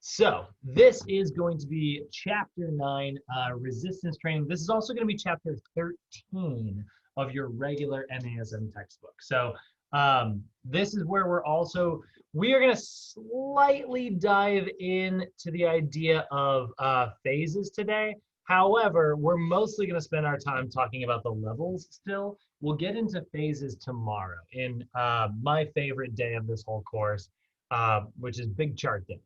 So this is going to be chapter 9, resistance training. This is also going to be chapter 13 of your regular NASM textbook. So this is where we are going to slightly dive into the idea of phases today. However, we're mostly going to spend our time talking about the levels still. We'll get into phases tomorrow in my favorite day of this whole course, which is Big Chart Day.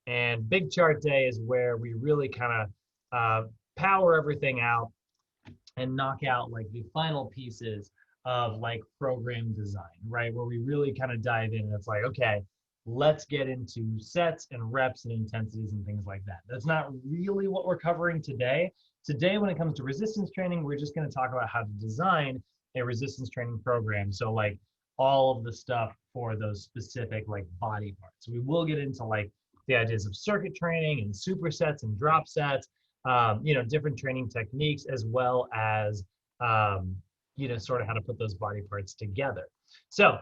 And Big Chart Day is where we really kind of power everything out and knock out like the final pieces of like program design, right? Where we really kind of dive in and it's like, okay, let's get into sets and reps and intensities and things like that. That's not really what we're covering today. Today, when it comes to resistance training, we're just going to talk about how to design a resistance training program. So like all of the stuff for those specific like body parts. We will get into like the ideas of circuit training and supersets and drop sets, different training techniques, as well as, sort of how to put those body parts together. So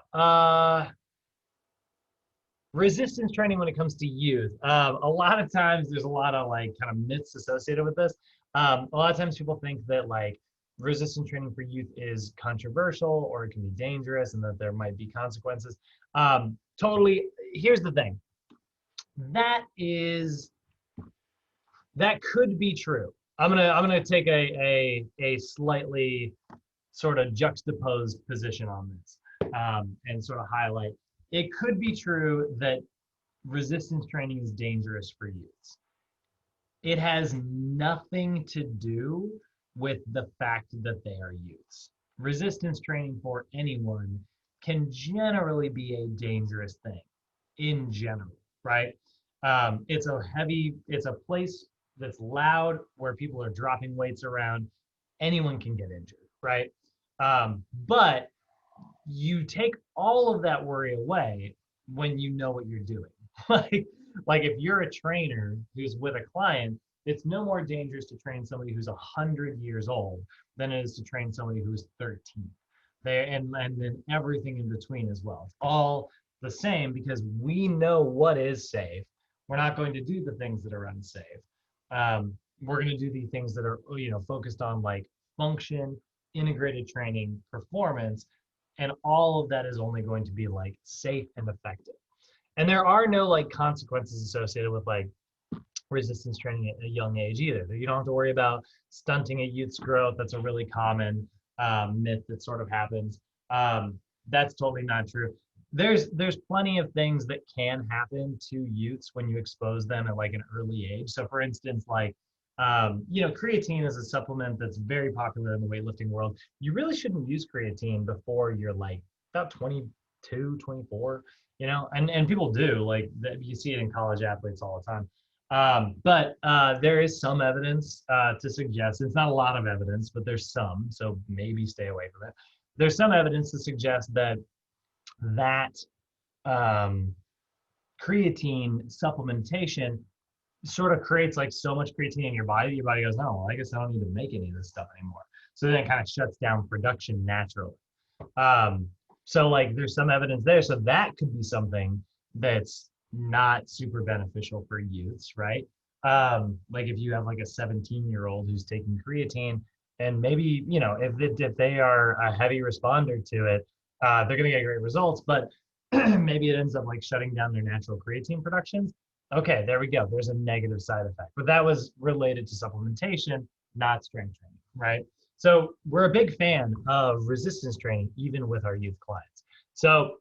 resistance training when it comes to youth. A lot of times there's a lot of like kind of myths associated with this. A lot of times people think that like resistance training for youth is controversial or it can be dangerous and that there might be consequences. Totally, here's the thing. That could be true. I'm gonna take a slightly sort of juxtaposed position on this and sort of highlight. It could be true that resistance training is dangerous for youths. It has nothing to do with the fact that they are youths. Resistance training for anyone can generally be a dangerous thing in general, right? It's a place that's loud where people are dropping weights around. Anyone can get injured, right? But you take all of that worry away when you know what you're doing. like if you're a trainer who's with a client, it's no more dangerous to train somebody who's 100 years old than it is to train somebody who's 13. And then everything in between as well. It's all the same because we know what is safe. We're not going to do the things that are unsafe. We're going to do the things that are, focused on like function, integrated training, performance, and all of that is only going to be like safe and effective. And there are no like consequences associated with like resistance training at a young age either. You don't have to worry about stunting a youth's growth. That's a really common myth that sort of happens. That's totally not true. There's plenty of things that can happen to youths when you expose them at like an early age. So for instance, like, creatine is a supplement that's very popular in the weightlifting world. You really shouldn't use creatine before you're like about 22, 24, and people do, like you see it in college athletes all the time. But there is some evidence to suggest, it's not a lot of evidence, but there's some, so maybe stay away from it. There's some evidence to suggest that creatine supplementation sort of creates like so much creatine in your body goes, no, well, I guess I don't need to make any of this stuff anymore. So then it kind of shuts down production naturally. So like there's some evidence there. So that could be something that's not super beneficial for youths, right? Like if you have like a 17-year-old who's taking creatine and maybe, if they are a heavy responder to it, they're going to get great results, but maybe it ends up like shutting down their natural creatine productions. Okay, there we go. There's a negative side effect, but that was related to supplementation, not strength training, right? So we're a big fan of resistance training, even with our youth clients. So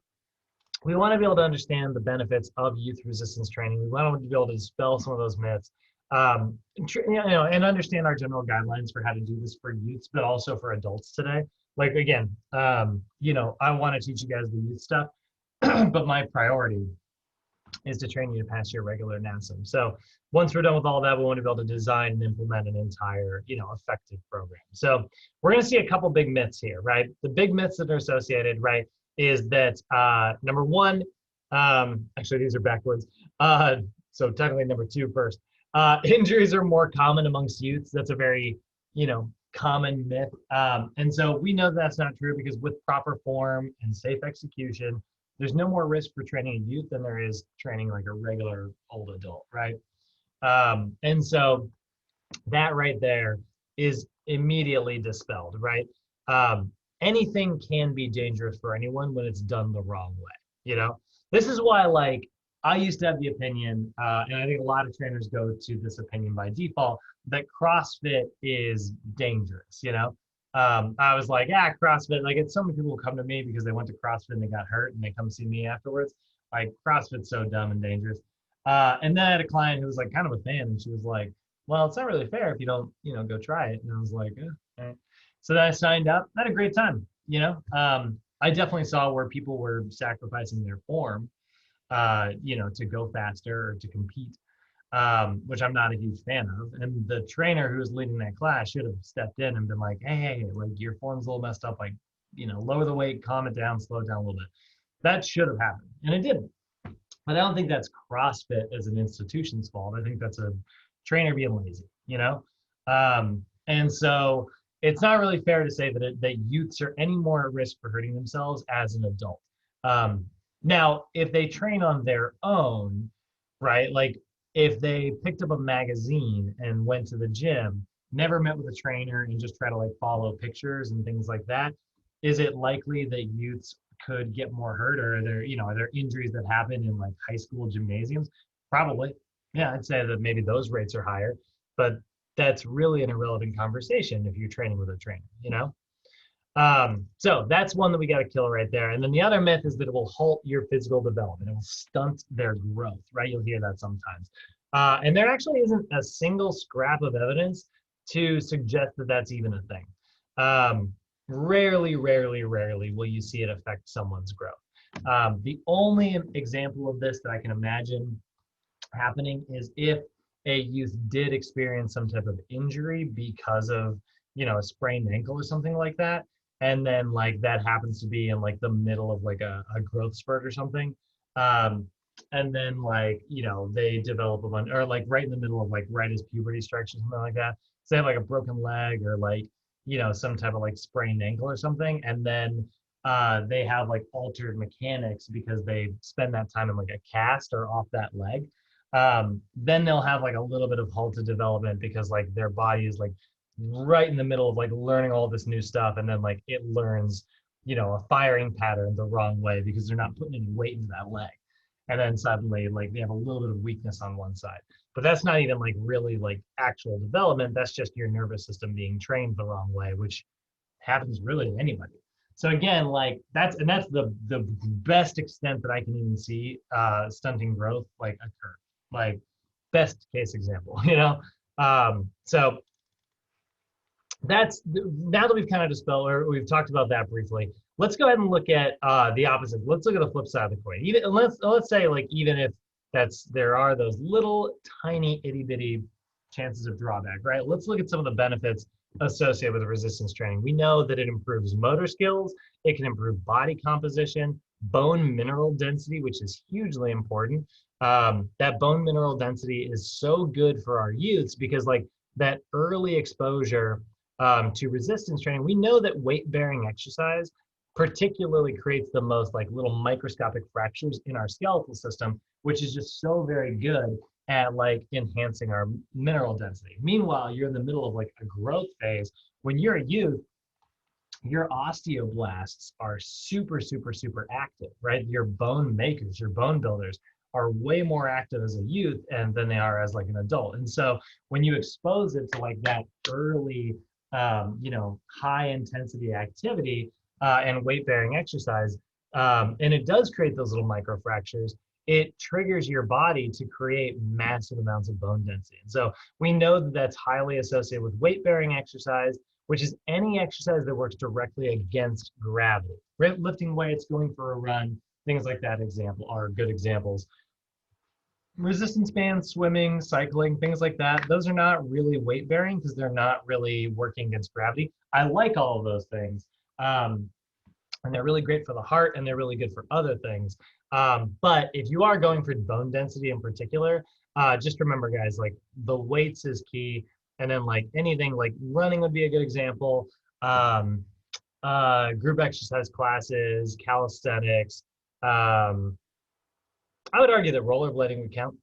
we want to be able to understand the benefits of youth resistance training. We want to be able to dispel some of those myths, and understand our general guidelines for how to do this for youths, but also for adults today. Like again, I want to teach you guys the youth stuff, but my priority is to train you to pass your regular NASM. So once we're done with all that, we want to be able to design and implement an entire, effective program. So we're going to see a couple big myths here, right? The big myths that are associated, right, is that number one, actually these are backwards. So technically number two first. Injuries are more common amongst youths. That's a very, common myth. And so we know that's not true because with proper form and safe execution, there's no more risk for training a youth than there is training like a regular old adult, right? And so that right there is immediately dispelled, right? Um, Anything can be dangerous for anyone when it's done the wrong way, you know? This is why, like, I used to have the opinion, and I think a lot of trainers go to this opinion by default, that CrossFit is dangerous, you know? I was like, yeah, CrossFit, like, it's so many people who come to me because they went to CrossFit and they got hurt and they come see me afterwards. Like, CrossFit's so dumb and dangerous. And then I had a client who was like kind of a fan, and she was like, well, it's not really fair if you don't, go try it. And I was like, okay. So then I signed up. I had a great time, I definitely saw where people were sacrificing their form, to go faster or to compete, which I'm not a huge fan of. And the trainer who was leading that class should have stepped in and been like, hey, like your form's a little messed up. Like, lower the weight, calm it down, slow it down a little bit. That should have happened. And it didn't. But I don't think that's CrossFit as an institution's fault. I think that's a trainer being lazy. And so it's not really fair to say that youths are any more at risk for hurting themselves as an adult. Now, if they train on their own, right? Like if they picked up a magazine and went to the gym, never met with a trainer and just try to like follow pictures and things like that, is it likely that youths could get more hurt, or are there injuries that happen in like high school gymnasiums? Probably. Yeah, I'd say that maybe those rates are higher, but that's really an irrelevant conversation if you're training with a trainer. So that's one that we got to kill right there. And then the other myth is that it will halt your physical development. It will stunt their growth, right? You'll hear that sometimes. And there actually isn't a single scrap of evidence to suggest that that's even a thing. Rarely will you see it affect someone's growth. The only example of this that I can imagine happening is if a youth did experience some type of injury because of, a sprained ankle or something like that. And then like that happens to be in like the middle of like a growth spurt or something. And then like, they develop or like right in the middle of like right as puberty strikes or something like that. So they have like a broken leg or like, some type of like sprained ankle or something. And then they have like altered mechanics because they spend that time in like a cast or off that leg. Then they'll have like a little bit of halted development because like their body is like right in the middle of like learning all this new stuff. And then like it learns, a firing pattern the wrong way because they're not putting any weight into that leg. And then suddenly like they have a little bit of weakness on one side. But that's not even like really like actual development. That's just your nervous system being trained the wrong way, which happens really to anybody. So again, like that's the best extent that I can even see stunting growth like occur. Like best case example, so that's now that we've kind of dispelled or we've talked about that briefly. Let's go ahead and look at the opposite. Let's look at the flip side of the coin. Even let's say like even if there are those little tiny itty bitty chances of drawback, right? Let's look at some of the benefits associated with resistance training. We know that it improves motor skills, it can improve body composition, bone mineral density, which is hugely important. That bone mineral density is so good for our youths because like that early exposure to resistance training, we know that weight-bearing exercise particularly creates the most like little microscopic fractures in our skeletal system, which is just so very good at like enhancing our mineral density. Meanwhile, you're in the middle of like a growth phase. When you're a youth, your osteoblasts are super active, right? Your bone makers, your bone builders are way more active as a youth and than they are as like an adult. And so when you expose it to like that early, high intensity activity and weight bearing exercise, and it does create those little microfractures, it triggers your body to create massive amounts of bone density. And so we know that that's highly associated with weight bearing exercise, which is any exercise that works directly against gravity. Lifting weights, going for a run, things like that are good examples. Resistance bands, swimming, cycling, things like that, those are not really weight bearing because they're not really working against gravity. I like all of those things. And they're really great for the heart and they're really good for other things. But if you are going for bone density in particular, just remember guys, like the weights is key. And then like anything like running would be a good example. Group exercise classes, calisthenics, Um, I would argue that rollerblading would count.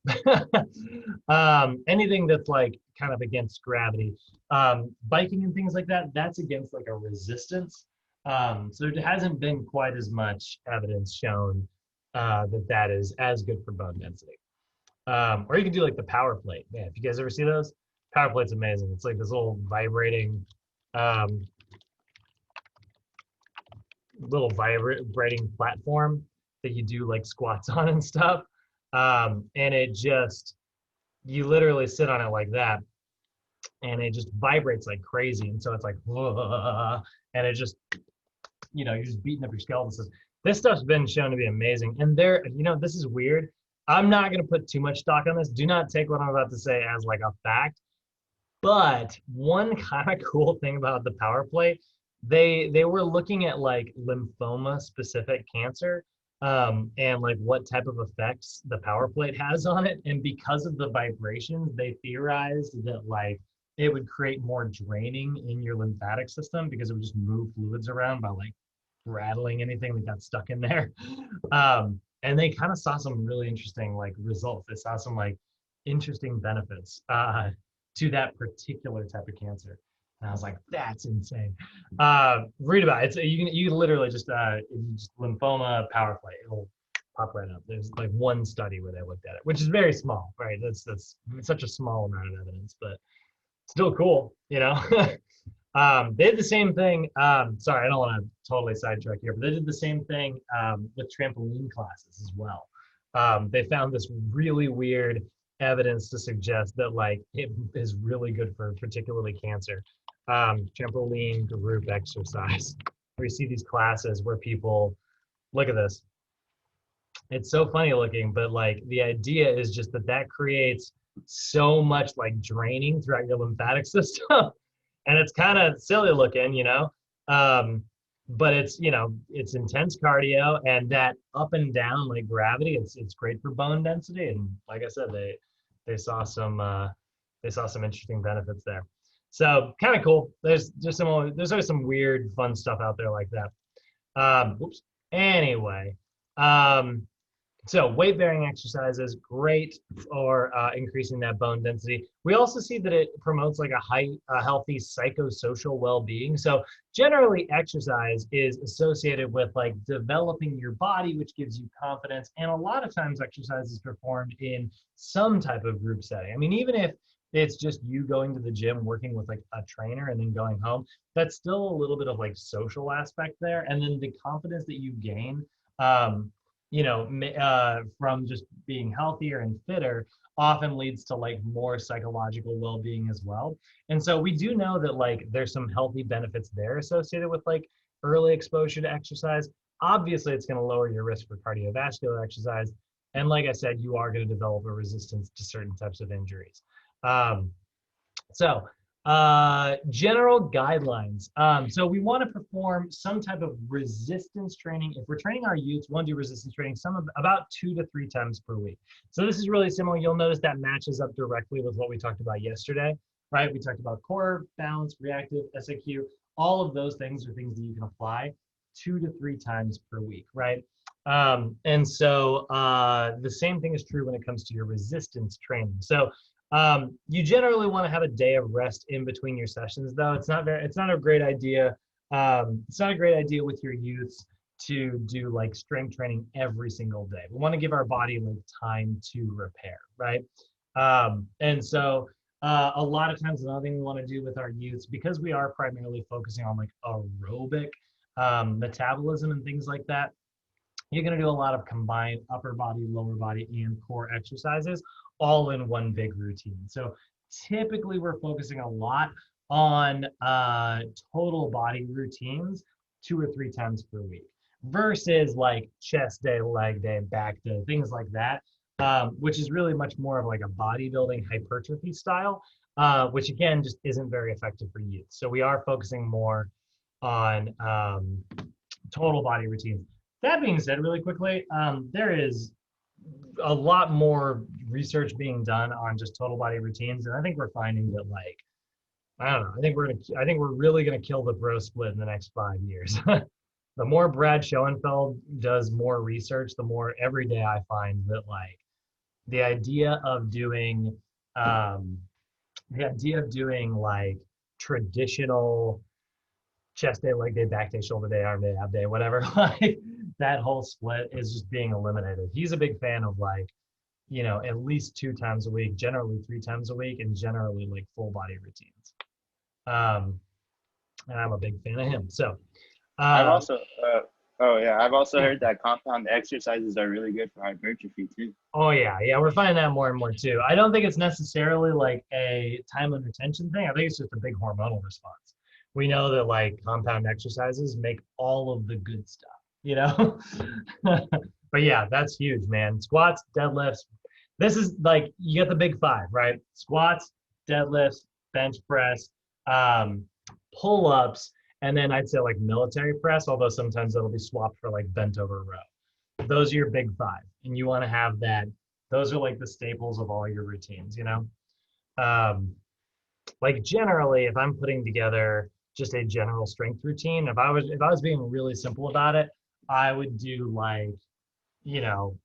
Anything that's like kind of against gravity, biking and things like that, that's against like a resistance. So there hasn't been quite as much evidence shown that that is as good for bone density. Or you can do like the power plate. Man, if you guys ever see those, power plate's amazing. It's like this little um, vibrating platform that you do like squats on and stuff. And it just, you literally sit on it like that and it just vibrates like crazy. And so it's like, and it just, you're just beating up your skeleton system. This stuff's been shown to be amazing. And this is weird. I'm not going to put too much stock on this. Do not take what I'm about to say as like a fact. But one kind of cool thing about the power plate, they were looking at like lymphoma specific cancer, and like what type of effects the power plate has on it. And because of the vibrations, they theorized that like it would create more draining in your lymphatic system because it would just move fluids around by like rattling anything that got stuck in there. And they kind of saw some really interesting like results. They saw some like interesting benefits to that particular type of cancer. And I was like, that's insane. Read about it. It's, you can literally just lymphoma power plate. It'll pop right up. There's like one study where they looked at it, which is very small, right? That's such a small amount of evidence, but still cool, They did the same thing. Sorry, I don't want to totally sidetrack here, but they did the same thing with trampoline classes as well. They found this really weird evidence to suggest that like it is really good for particularly cancer. Trampoline group exercise, where you see these classes where people look at this. It's so funny looking, but like the idea is just that creates so much like draining throughout your lymphatic system. And it's kind of silly looking. But it's intense cardio, and that up and down like gravity, it's great for bone density. And like I said, they saw some interesting benefits there. So kind of cool. There's always some weird fun stuff out there like that. Oops. Anyway, so weight-bearing exercises, great for increasing that bone density. We also see that it promotes like a healthy psychosocial well-being. So generally exercise is associated with like developing your body, which gives you confidence. And a lot of times exercise is performed in some type of group setting. I mean, even if it's just you going to the gym, working with like a trainer and then going home, that's still a little bit of like social aspect there. And then the confidence that you gain, from just being healthier and fitter often leads to like more psychological well-being as well. And so we do know that like there's some healthy benefits there associated with like early exposure to exercise. Obviously, it's going to lower your risk for cardiovascular exercise. And like I said, you are going to develop a resistance to certain types of injuries. General guidelines. So we want to perform some type of resistance training. If we're training our youths, we want to do resistance training about 2 to 3 times per week. So this is really similar. You'll notice that matches up directly with what we talked about yesterday, right? We talked about core, balance, reactive, SAQ. All of those things are things that you can apply 2 to 3 times per week, right? And so the same thing is true when it comes to your resistance training. So you generally want to have a day of rest in between your sessions, though. It's not a great idea. It's not a great idea with your youths to do like strength training every single day. We want to give our body like time to repair, right? And so a lot of times another thing we want to do with our youths, because we are primarily focusing on like aerobic metabolism and things like that, you're going to do a lot of combined upper body, lower body, and core exercises all in one big routine. So typically we're focusing a lot on total body routines 2 or 3 times per week versus like chest day, leg day, back day, things like that, which is really much more of like a bodybuilding hypertrophy style, which again just isn't very effective for youth. So we are focusing more on total body routines. That being said, really quickly, there is a lot more research being done on just total body routines, and I think we're finding that like I don't know. I think we're really gonna kill the bro split in the next 5 years. the more Brad Schoenfeld does more research, the more every day I find that like the idea of doing um, like traditional chest day, leg day, back day, shoulder day, arm day, ab day, whatever, like that whole split is just being eliminated. He's a big fan of like, you know, at least 2 times a week, generally 3 times a week, and generally like full body routines. Um, and I'm a big fan of him. So, I've uh, also, oh yeah, I've also yeah. heard that compound exercises are really good for hypertrophy too. Oh yeah, yeah, we're finding that more and more too. I don't think it's necessarily like a time under tension thing. I think it's just a big hormonal response. We know that like compound exercises make all of the good stuff, you know? But yeah, that's huge, man. Squats, deadlifts. This is like you get the big five, right? Squats, deadlifts, bench press, um, pull-ups, and then I'd say like military press, although sometimes that'll be swapped for like bent over row. Those are your big five, and you want to have that. Those are like the staples of all your routines, you know. um, like generally, if I'm putting together just a general strength routine, if I was being really simple about it, I would do like, you know,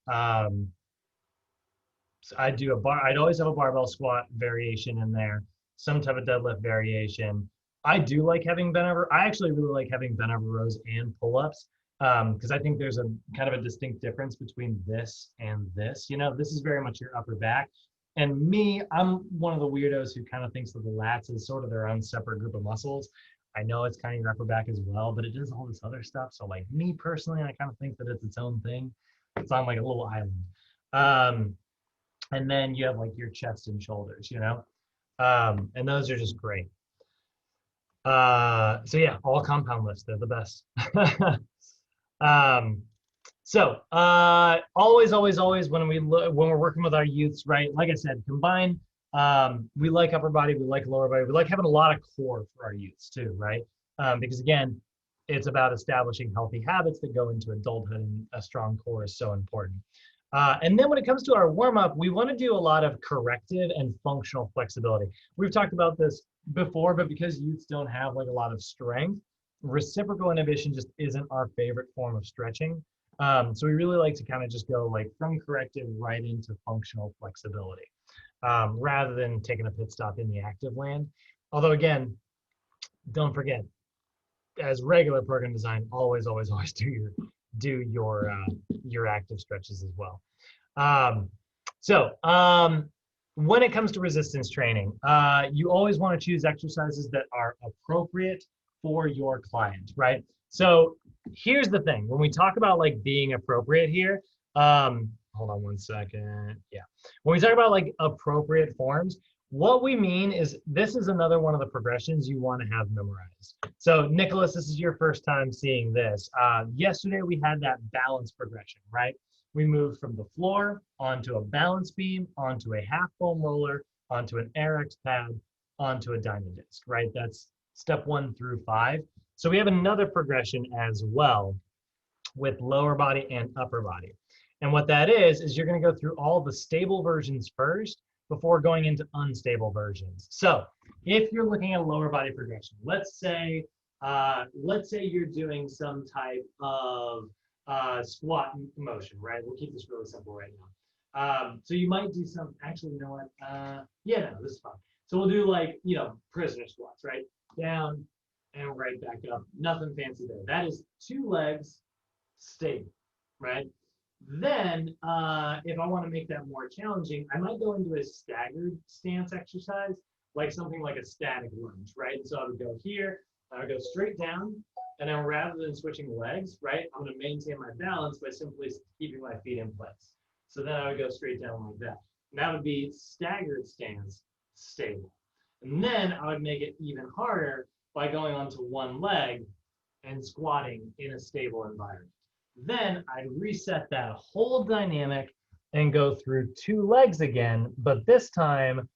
I'd do a bar. I'd always have a barbell squat variation in there, some type of deadlift variation. I do like having bent over. I actually really like having bent over rows and pull ups, because I think there's a kind of a distinct difference between this and this. You know, this is very much your upper back. And me, I'm one of the weirdos who kind of thinks that the lats is sort of their own separate group of muscles. I know it's kind of your upper back as well, but it does all this other stuff. So like me personally, I kind of think that it's its own thing. It's on like a little island. Um, and then you have like your chest and shoulders, you know, and those are just great. So yeah, all compound lifts, they're the best. um, always when when we're working with our youths, right, like I said, combine. We like upper body, we like lower body, we like having a lot of core for our youths too, right? Because again, it's about establishing healthy habits that go into adulthood, and a strong core is so important. And then when it comes to our warm up, we want to do a lot of corrective and functional flexibility. We've talked about this before, but because youths don't have like a lot of strength, reciprocal inhibition just isn't our favorite form of stretching. So we really like to kind of just go like from corrective right into functional flexibility, rather than taking a pit stop in the active land. Although again, don't forget, as regular program design, always do your active stretches as well. Um, so when it comes to resistance training, you always want to choose exercises that are appropriate for your client, right? So here's the thing: when we talk about like being appropriate here, hold on one second. Yeah, when we talk about like appropriate forms, what we mean is this is another one of the progressions you want to have memorized. So Nicholas, this is your first time seeing this. Yesterday we had that balance progression, right? We moved from the floor onto a balance beam, onto a half foam roller, onto an RX pad, onto a Dynadisc, right? That's step 1 through 5. So we have another progression as well with lower body and upper body. And what that is you're going to go through all the stable versions first before going into unstable versions. So if you're looking at a lower body progression, let's say you're doing some type of squat motion, right? We'll keep this really simple right now. So you might do some, actually, you know what? Yeah, no, this is fine. So we'll do like, you know, prisoner squats, right? Down and right back up. Nothing fancy there. That is 2 legs stable, right? Then, if I want to make that more challenging, I might go into a staggered stance exercise, like something like a static lunge, right? And so I would go here, I would go straight down, and then rather than switching legs, right, I'm going to maintain my balance by simply keeping my feet in place. So then I would go straight down like that. And that would be staggered stance, stable. And then I would make it even harder by going onto one leg and squatting in a stable environment. Then I'd reset that whole dynamic and go through 2 legs again, but this time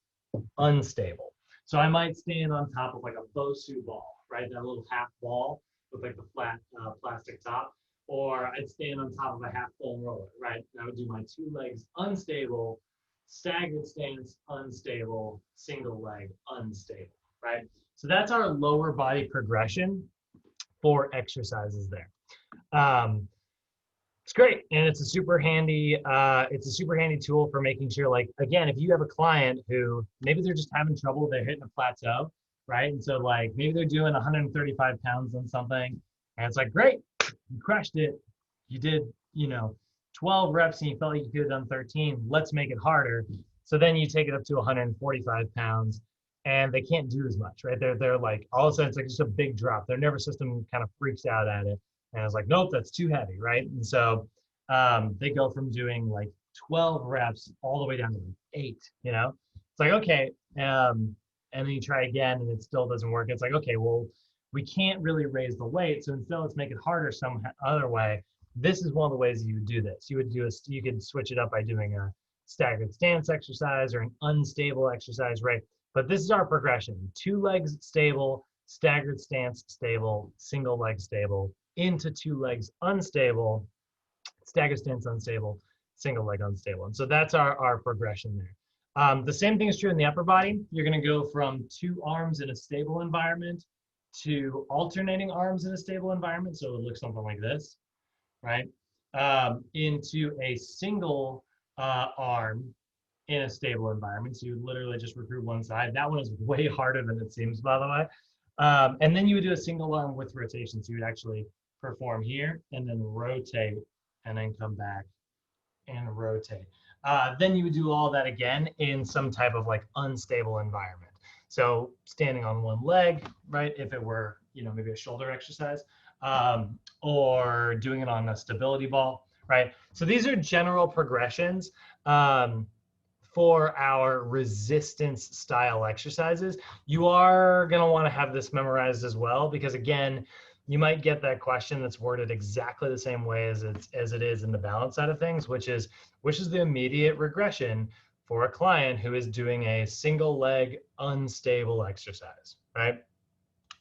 unstable. So I might stand on top of like a Bosu ball, right? That little half ball with like the flat plastic top. Or I'd stand on top of a half foam roller, right? And I would do my 2 legs unstable, staggered stance, unstable, single leg, unstable, right? So that's our lower body progression for exercises there. It's great, and it's a super handy tool for making sure, like, again, if you have a client who maybe they're just having trouble, they're hitting a plateau, right? And so like maybe they're doing 135 pounds on something, and it's like, great, you crushed it. You did, 12 reps and you felt like you could have done 13. Let's make it harder. So then you take it up to 145 pounds and they can't do as much, right? They're like, all of a sudden it's like just a big drop. Their nervous system kind of freaks out at it. And it's like, nope, that's too heavy, right? And so they go from doing like 12 reps all the way down to like 8. It's like, okay. And then you try again and it still doesn't work. It's like, okay, well, we can't really raise the weight. So instead, let's make it harder some other way. This is one of the ways you would do this. You could switch it up by doing a staggered stance exercise or an unstable exercise, right? But this is our progression: 2 legs stable, staggered stance stable, single leg stable, into 2 legs unstable, staggered stance unstable, single leg unstable. And so that's our progression there. The same thing is true in the upper body. You're going to go from 2 arms in a stable environment to alternating arms in a stable environment. So it looks something like this, right? Into a single arm in a stable environment. So you would literally just recruit one side. That one is way harder than it seems, by the way. And then you would do a single arm with rotation. So you would actually perform here and then rotate and then come back and rotate. Then you would do all that again in some type of like unstable environment. So standing on one leg, right? If it were, maybe a shoulder exercise, or doing it on a stability ball, right? So these are general progressions for our resistance style exercises. You are going to want to have this memorized as well, because again, you might get that question that's worded exactly the same way as it is in the balance side of things, which is the immediate regression for a client who is doing a single leg unstable exercise, right?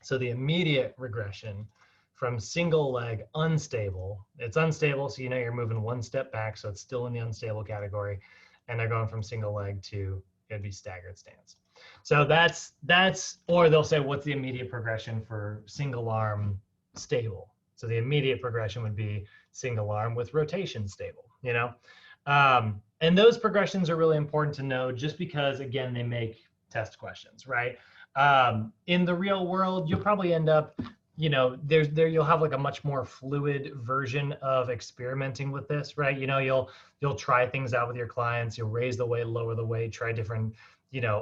So the immediate regression from single leg unstable, it's unstable, so you're moving one step back, so it's still in the unstable category, and they're going from single leg to, it'd be staggered stance. So that's, or they'll say, what's the immediate progression for single arm stable? So the immediate progression would be single arm with rotation stable, and those progressions are really important to know, just because, again, they make test questions, right? In the real world, you'll probably end up, you'll have like a much more fluid version of experimenting with this, right? You'll try things out with your clients, you'll raise the weight, lower the weight, try different,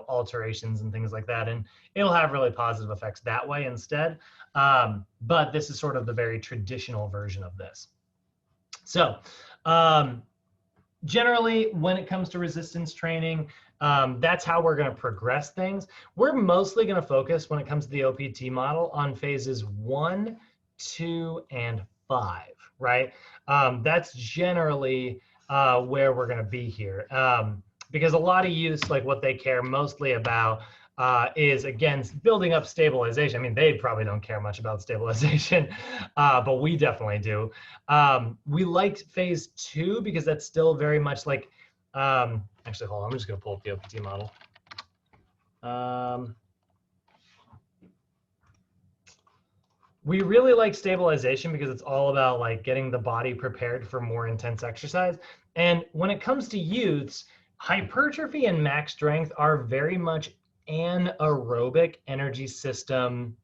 alterations and things like that. And it'll have really positive effects that way instead. But this is sort of the very traditional version of this. So generally, when it comes to resistance training, that's how we're going to progress things. We're mostly going to focus, when it comes to the OPT model, on phases 1, 2, and 5, right? That's generally where we're going to be here. Because a lot of youths, like, what they care mostly about is, again, building up stabilization. I mean, they probably don't care much about stabilization, but we definitely do. We liked phase 2 because that's still very much like, actually, hold on, I'm just going to pull up the OPT model. We really like stabilization because it's all about like getting the body prepared for more intense exercise. And when it comes to youths, hypertrophy and max strength are very much anaerobic energy system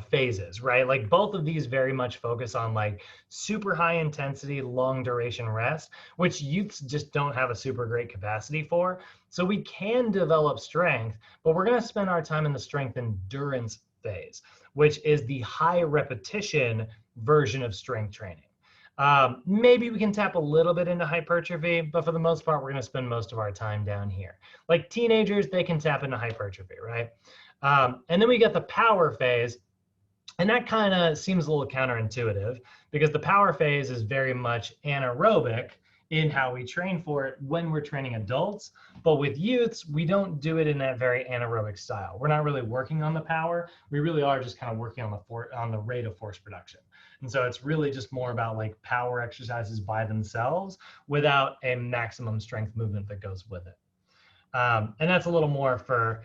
phases, right? Like, both of these very much focus on like super high intensity, long duration rest, which youths just don't have a super great capacity for. So we can develop strength, but we're going to spend our time in the strength endurance phase, which is the high repetition version of strength training. Maybe we can tap a little bit into hypertrophy, but for the most part, we're going to spend most of our time down here. Like teenagers, they can tap into hypertrophy, right? And then we get the power phase, and that kind of seems a little counterintuitive, because the power phase is very much anaerobic in how we train for it when we're training adults. But with youths, we don't do it in that very anaerobic style. We're not really working on the power. We really are just kind of working on the rate of force production. And so it's really just more about like power exercises by themselves without a maximum strength movement that goes with it. And that's a little more for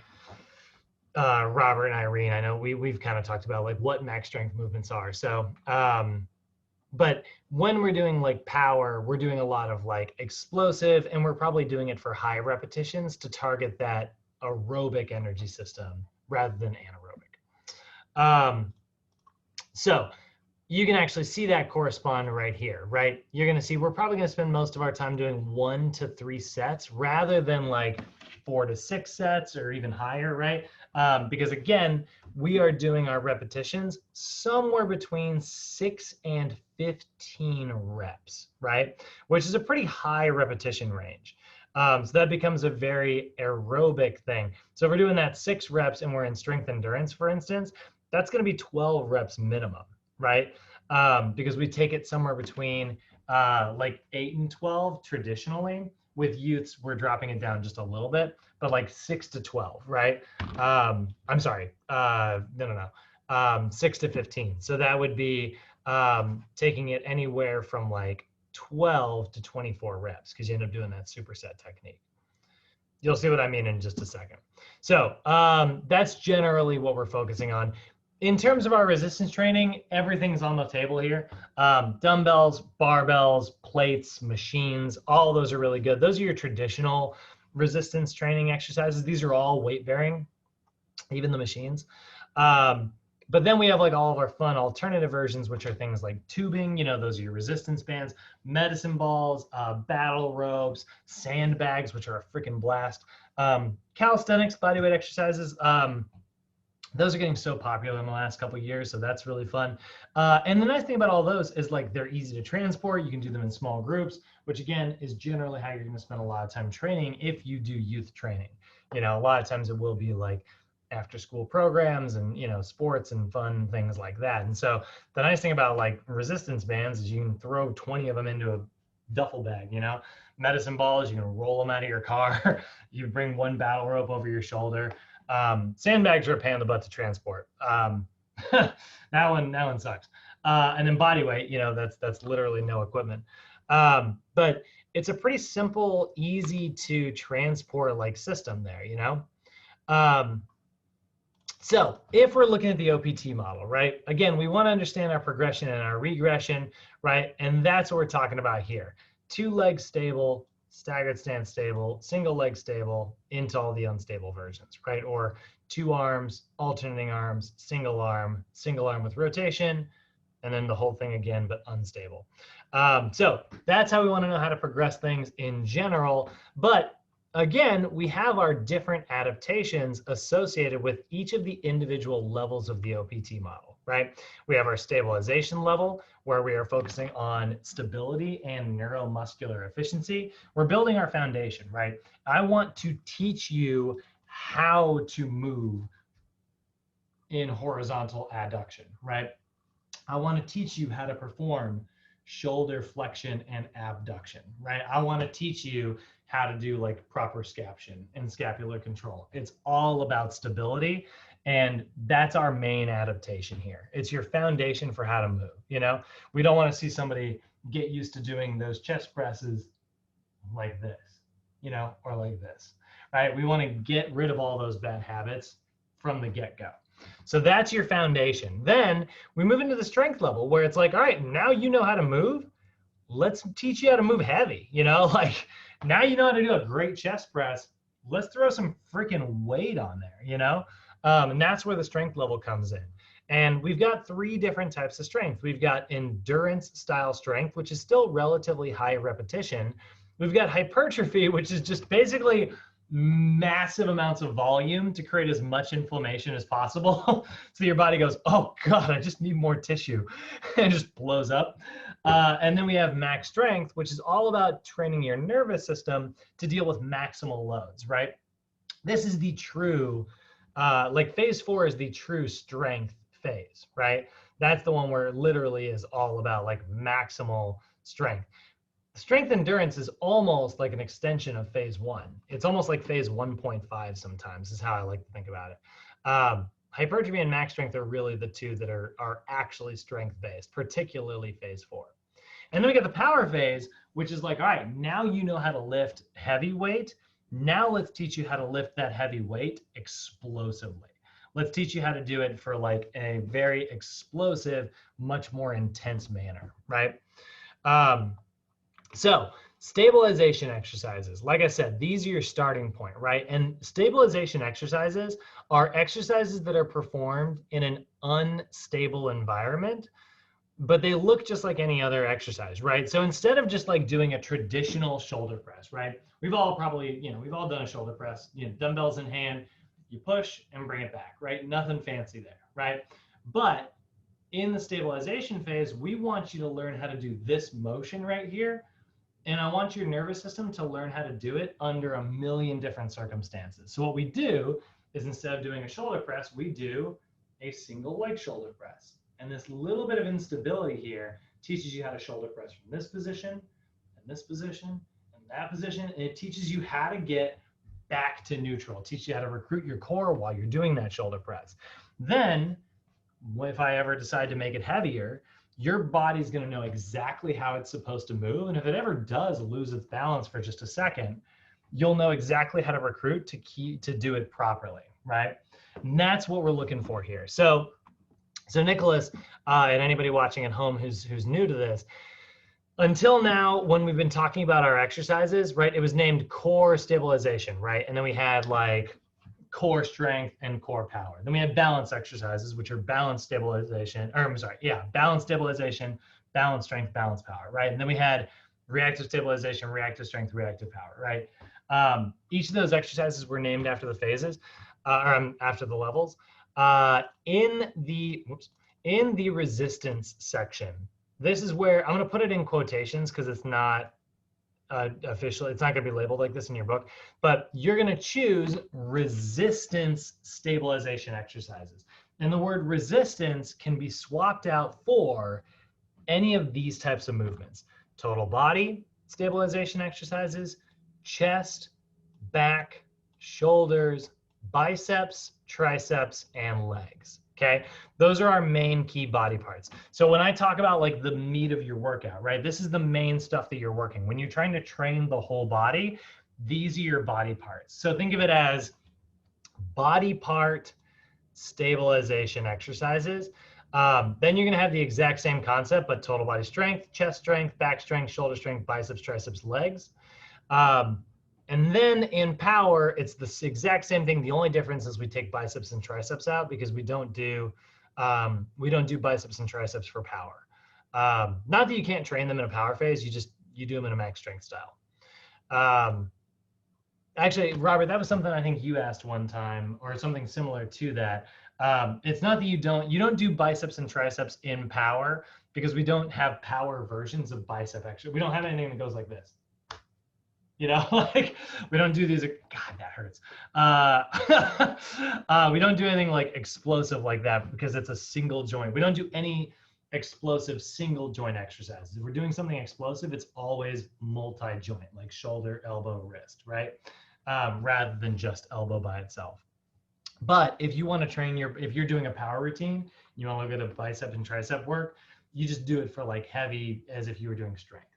Robert and Irene. I know we've kind of talked about like what max strength movements are. So But when we're doing like power, we're doing a lot of like explosive, and we're probably doing it for high repetitions to target that aerobic energy system rather than anaerobic. So you can actually see that correspond right here, right? You're going to see we're probably going to spend most of our time doing 1 to 3 sets rather than like 4 to 6 sets or even higher, right? Because again, we are doing our repetitions somewhere between 6 and 15 reps, right? Which is a pretty high repetition range. So that becomes a very aerobic thing. So if we're doing that 6 reps and we're in strength endurance, for instance, that's going to be 12 reps minimum, right? Because we take it somewhere between like 8 and 12 traditionally. With youths, we're dropping it down just a little bit, but like 6 to 12, right? I'm sorry, no. 6 to 15. So that would be taking it anywhere from like 12 to 24 reps because you end up doing that superset technique. You'll see what I mean in just a second. So that's generally what we're focusing on. In terms of our resistance training, everything's on the table here. Dumbbells, barbells, plates, machines, all of those are really good. Those are your traditional resistance training exercises. These are all weight bearing, even the machines. But then we have like all of our fun alternative versions, which are things like tubing, those are your resistance bands, medicine balls, battle ropes, sandbags, which are a freaking blast. Calisthenics, bodyweight exercises. Those are getting so popular in the last couple of years, so that's really fun. And the nice thing about all those is like they're easy to transport. You can do them in small groups, which again is generally how you're going to spend a lot of time training if you do youth training. A lot of times it will be like after school programs and sports and fun things like that. And so the nice thing about like resistance bands is you can throw 20 of them into a duffel bag. Medicine balls, you can roll them out of your car. You bring one battle rope over your shoulder. Sandbags are a pain in the butt to transport. That one sucks. And then body weight, that's literally no equipment. But it's a pretty simple, easy to transport like system there, So if we're looking at the OPT model, right? Again, we want to understand our progression and our regression, right? And that's what we're talking about here. 2 legs stable, staggered stance stable, single leg stable into all the unstable versions, right? Or 2 arms, alternating arms, single arm with rotation, and then the whole thing again, but unstable. So that's how we want to know how to progress things in general. But again, we have our different adaptations associated with each of the individual levels of the OPT model, right? We have our stabilization level, where we are focusing on stability and neuromuscular efficiency. We're building our foundation, right? I want to teach you how to move in horizontal adduction, right? I want to teach you how to perform shoulder flexion and abduction, right? I want to teach you how to do like proper scaption and scapular control. It's all about stability. And that's our main adaptation here. It's your foundation for how to move. We don't want to see somebody get used to doing those chest presses like this, or like this, right? We want to get rid of all those bad habits from the get-go. So that's your foundation. Then we move into the strength level where it's like, all right, now you know how to move. Let's teach you how to move heavy, like now you know how to do a great chest press. Let's throw some freaking weight on there, and that's where the strength level comes in. And we've got 3 different types of strength. We've got endurance style strength, which is still relatively high repetition. We've got hypertrophy, which is just basically massive amounts of volume to create as much inflammation as possible. So your body goes, oh God, I just need more tissue, and just blows up. And then we have max strength, which is all about training your nervous system to deal with maximal loads, right? This is the true, like phase 4 is the true strength phase, right? That's the one where it literally is all about like maximal strength. Strength endurance is almost like an extension of phase 1. It's almost like phase 1.5 sometimes is how I like to think about it. Hypertrophy and max strength are really the 2 that are actually strength-based, particularly phase 4. And then we get the power phase, which is like, all right, now you know how to lift heavy weight. Now let's teach you how to lift that heavy weight explosively. Let's teach you how to do it for like a very explosive, much more intense manner, right? So stabilization exercises, like I said, these are your starting point, right? And stabilization exercises are exercises that are performed in an unstable environment, but they look just like any other exercise, right? So instead of just like doing a traditional shoulder press, right? We've all probably, we've all done a shoulder press, dumbbells in hand, you push and bring it back, right? Nothing fancy there, right? But in the stabilization phase, we want you to learn how to do this motion right here. And I want your nervous system to learn how to do it under a million different circumstances. So what we do is instead of doing a shoulder press, we do a single leg shoulder press. And this little bit of instability here teaches you how to shoulder press from this position and this position and that position. And it teaches you how to get back to neutral. It teaches you how to recruit your core while you're doing that shoulder press. Then if I ever decide to make it heavier, your body's going to know exactly how it's supposed to move. And if it ever does lose its balance for just a second, you'll know exactly how to recruit to do it properly, right? And that's what we're looking for here. So Nicholas, and anybody watching at home who's new to this, until now, when we've been talking about our exercises, right, it was named core stabilization, right? And then we had like core strength and core power. Then we have balance exercises, which are balance stabilization, or I'm sorry, yeah, balance stabilization, balance strength, balance power, right? And then we had reactive stabilization, reactive strength, reactive power, right? Each of those exercises were named after the phases, or after the levels. In the resistance section, this is where I'm going to put it in quotations because it's not official. It's not going to be labeled like this in your book, but you're going to choose resistance stabilization exercises. And the word resistance can be swapped out for any of these types of movements: total body stabilization exercises, chest, back, shoulders, biceps, triceps, and legs. Okay, those are our main key body parts. So when I talk about like the meat of your workout, right, this is the main stuff that you're working. When you're trying to train the whole body, these are your body parts. So think of it as body part stabilization exercises. Then you're going to have the exact same concept, but total body strength, chest strength, back strength, shoulder strength, biceps, triceps, legs. And then in power, it's the exact same thing. The only difference is we take biceps and triceps out because we don't do biceps and triceps for power. Not that you can't train them in a power phase, you do them in a max strength style. Actually, Robert, that was something I think you asked one time, or something similar to that. It's not that you don't do biceps and triceps in power because we don't have power versions of bicep exercise. We don't have anything that goes like this. Like we don't do these. God, that hurts. We don't do anything like explosive like that because it's a single joint. We don't do any explosive single joint exercises. If we're doing something explosive, it's always multi-joint, like shoulder, elbow, wrist, right? Rather than just elbow by itself. But if you want to train if you're doing a power routine, you want to look at a bicep and tricep work, you just do it for like heavy as if you were doing strength.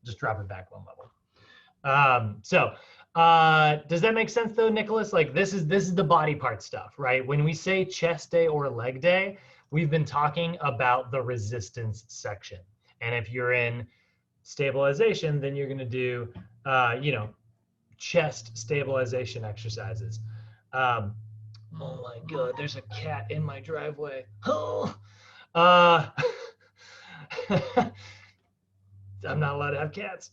Just drop it back one level. Does that make sense though, Nicholas? Like this is the body part stuff, right? When we say chest day or leg day, we've been talking about the resistance section. And if you're in stabilization, then you're going to do, chest stabilization exercises. Oh my God, there's a cat in my driveway. Oh, I'm not allowed to have cats.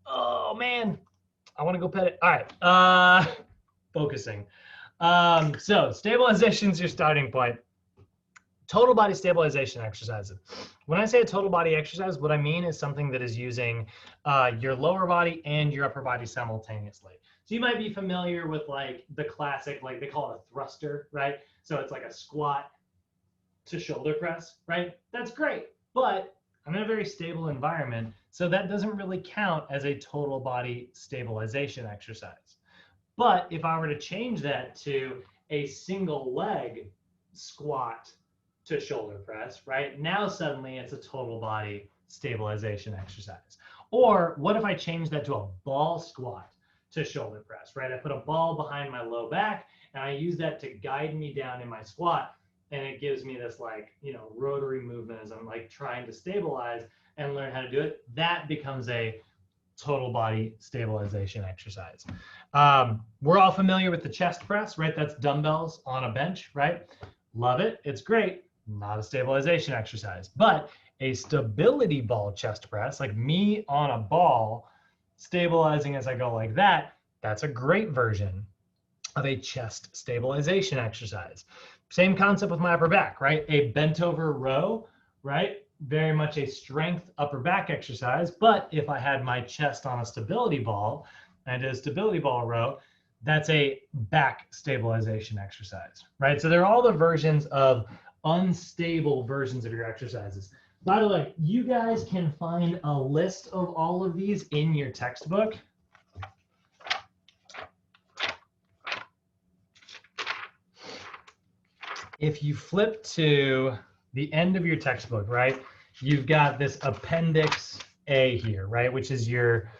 Oh man, I want to go pet it. All right, focusing. So stabilization is your starting point. Total body stabilization exercises. When I say a total body exercise, what I mean is something that is using your lower body and your upper body simultaneously. So you might be familiar with like the classic, like they call it a thruster, right? So it's like a squat to shoulder press, right? That's great, but I'm in a very stable environment, so that doesn't really count as a total body stabilization exercise. But if I were to change that to a single leg squat to shoulder press, right? Now suddenly it's a total body stabilization exercise. Or what if I change that to a ball squat to shoulder press, right? I put a ball behind my low back and I use that to guide me down in my squat. And it gives me this like, rotary movement as I'm like trying to stabilize and learn how to do it. That becomes a total body stabilization exercise. We're all familiar with the chest press, right? That's dumbbells on a bench, right? Love it. It's great. Not a stabilization exercise, but a stability ball chest press, like me on a ball, stabilizing as I go like that, that's a great version of a chest stabilization exercise. Same concept with my upper back, right? A bent over row, right? Very much a strength upper back exercise. But if I had my chest on a stability ball and I did a stability ball row, that's a back stabilization exercise, right? So they're all the versions of unstable versions of your exercises. By the way, you guys can find a list of all of these in your textbook. If you flip to the end of your textbook, right, you've got this appendix A here, right, which is your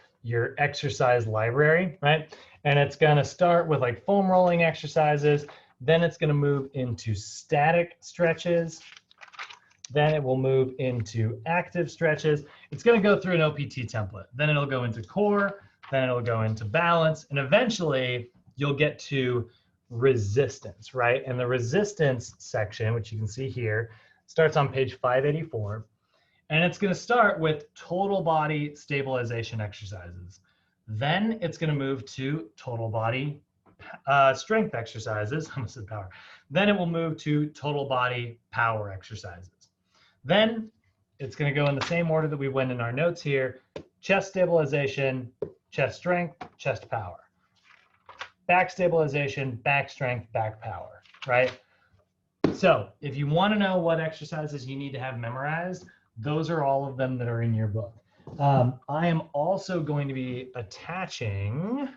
exercise library, right? And it's going to start with like foam rolling exercises. Then it's going to move into static stretches. Then it will move into active stretches. It's going to go through an OPT template. Then it'll go into core. Then it'll go into balance. And eventually you'll get to resistance, right? And the resistance section, which you can see here, starts on page 584. And it's going to start with total body stabilization exercises. Then it's going to move to total body strength exercises. I almost said power. Then it will move to total body power exercises. Then it's going to go in the same order that we went in our notes here: chest stabilization, chest strength, chest power. Back stabilization, back strength, back power, right? So if you want to know what exercises you need to have memorized, those are all of them that are in your book. I am also going to be attaching,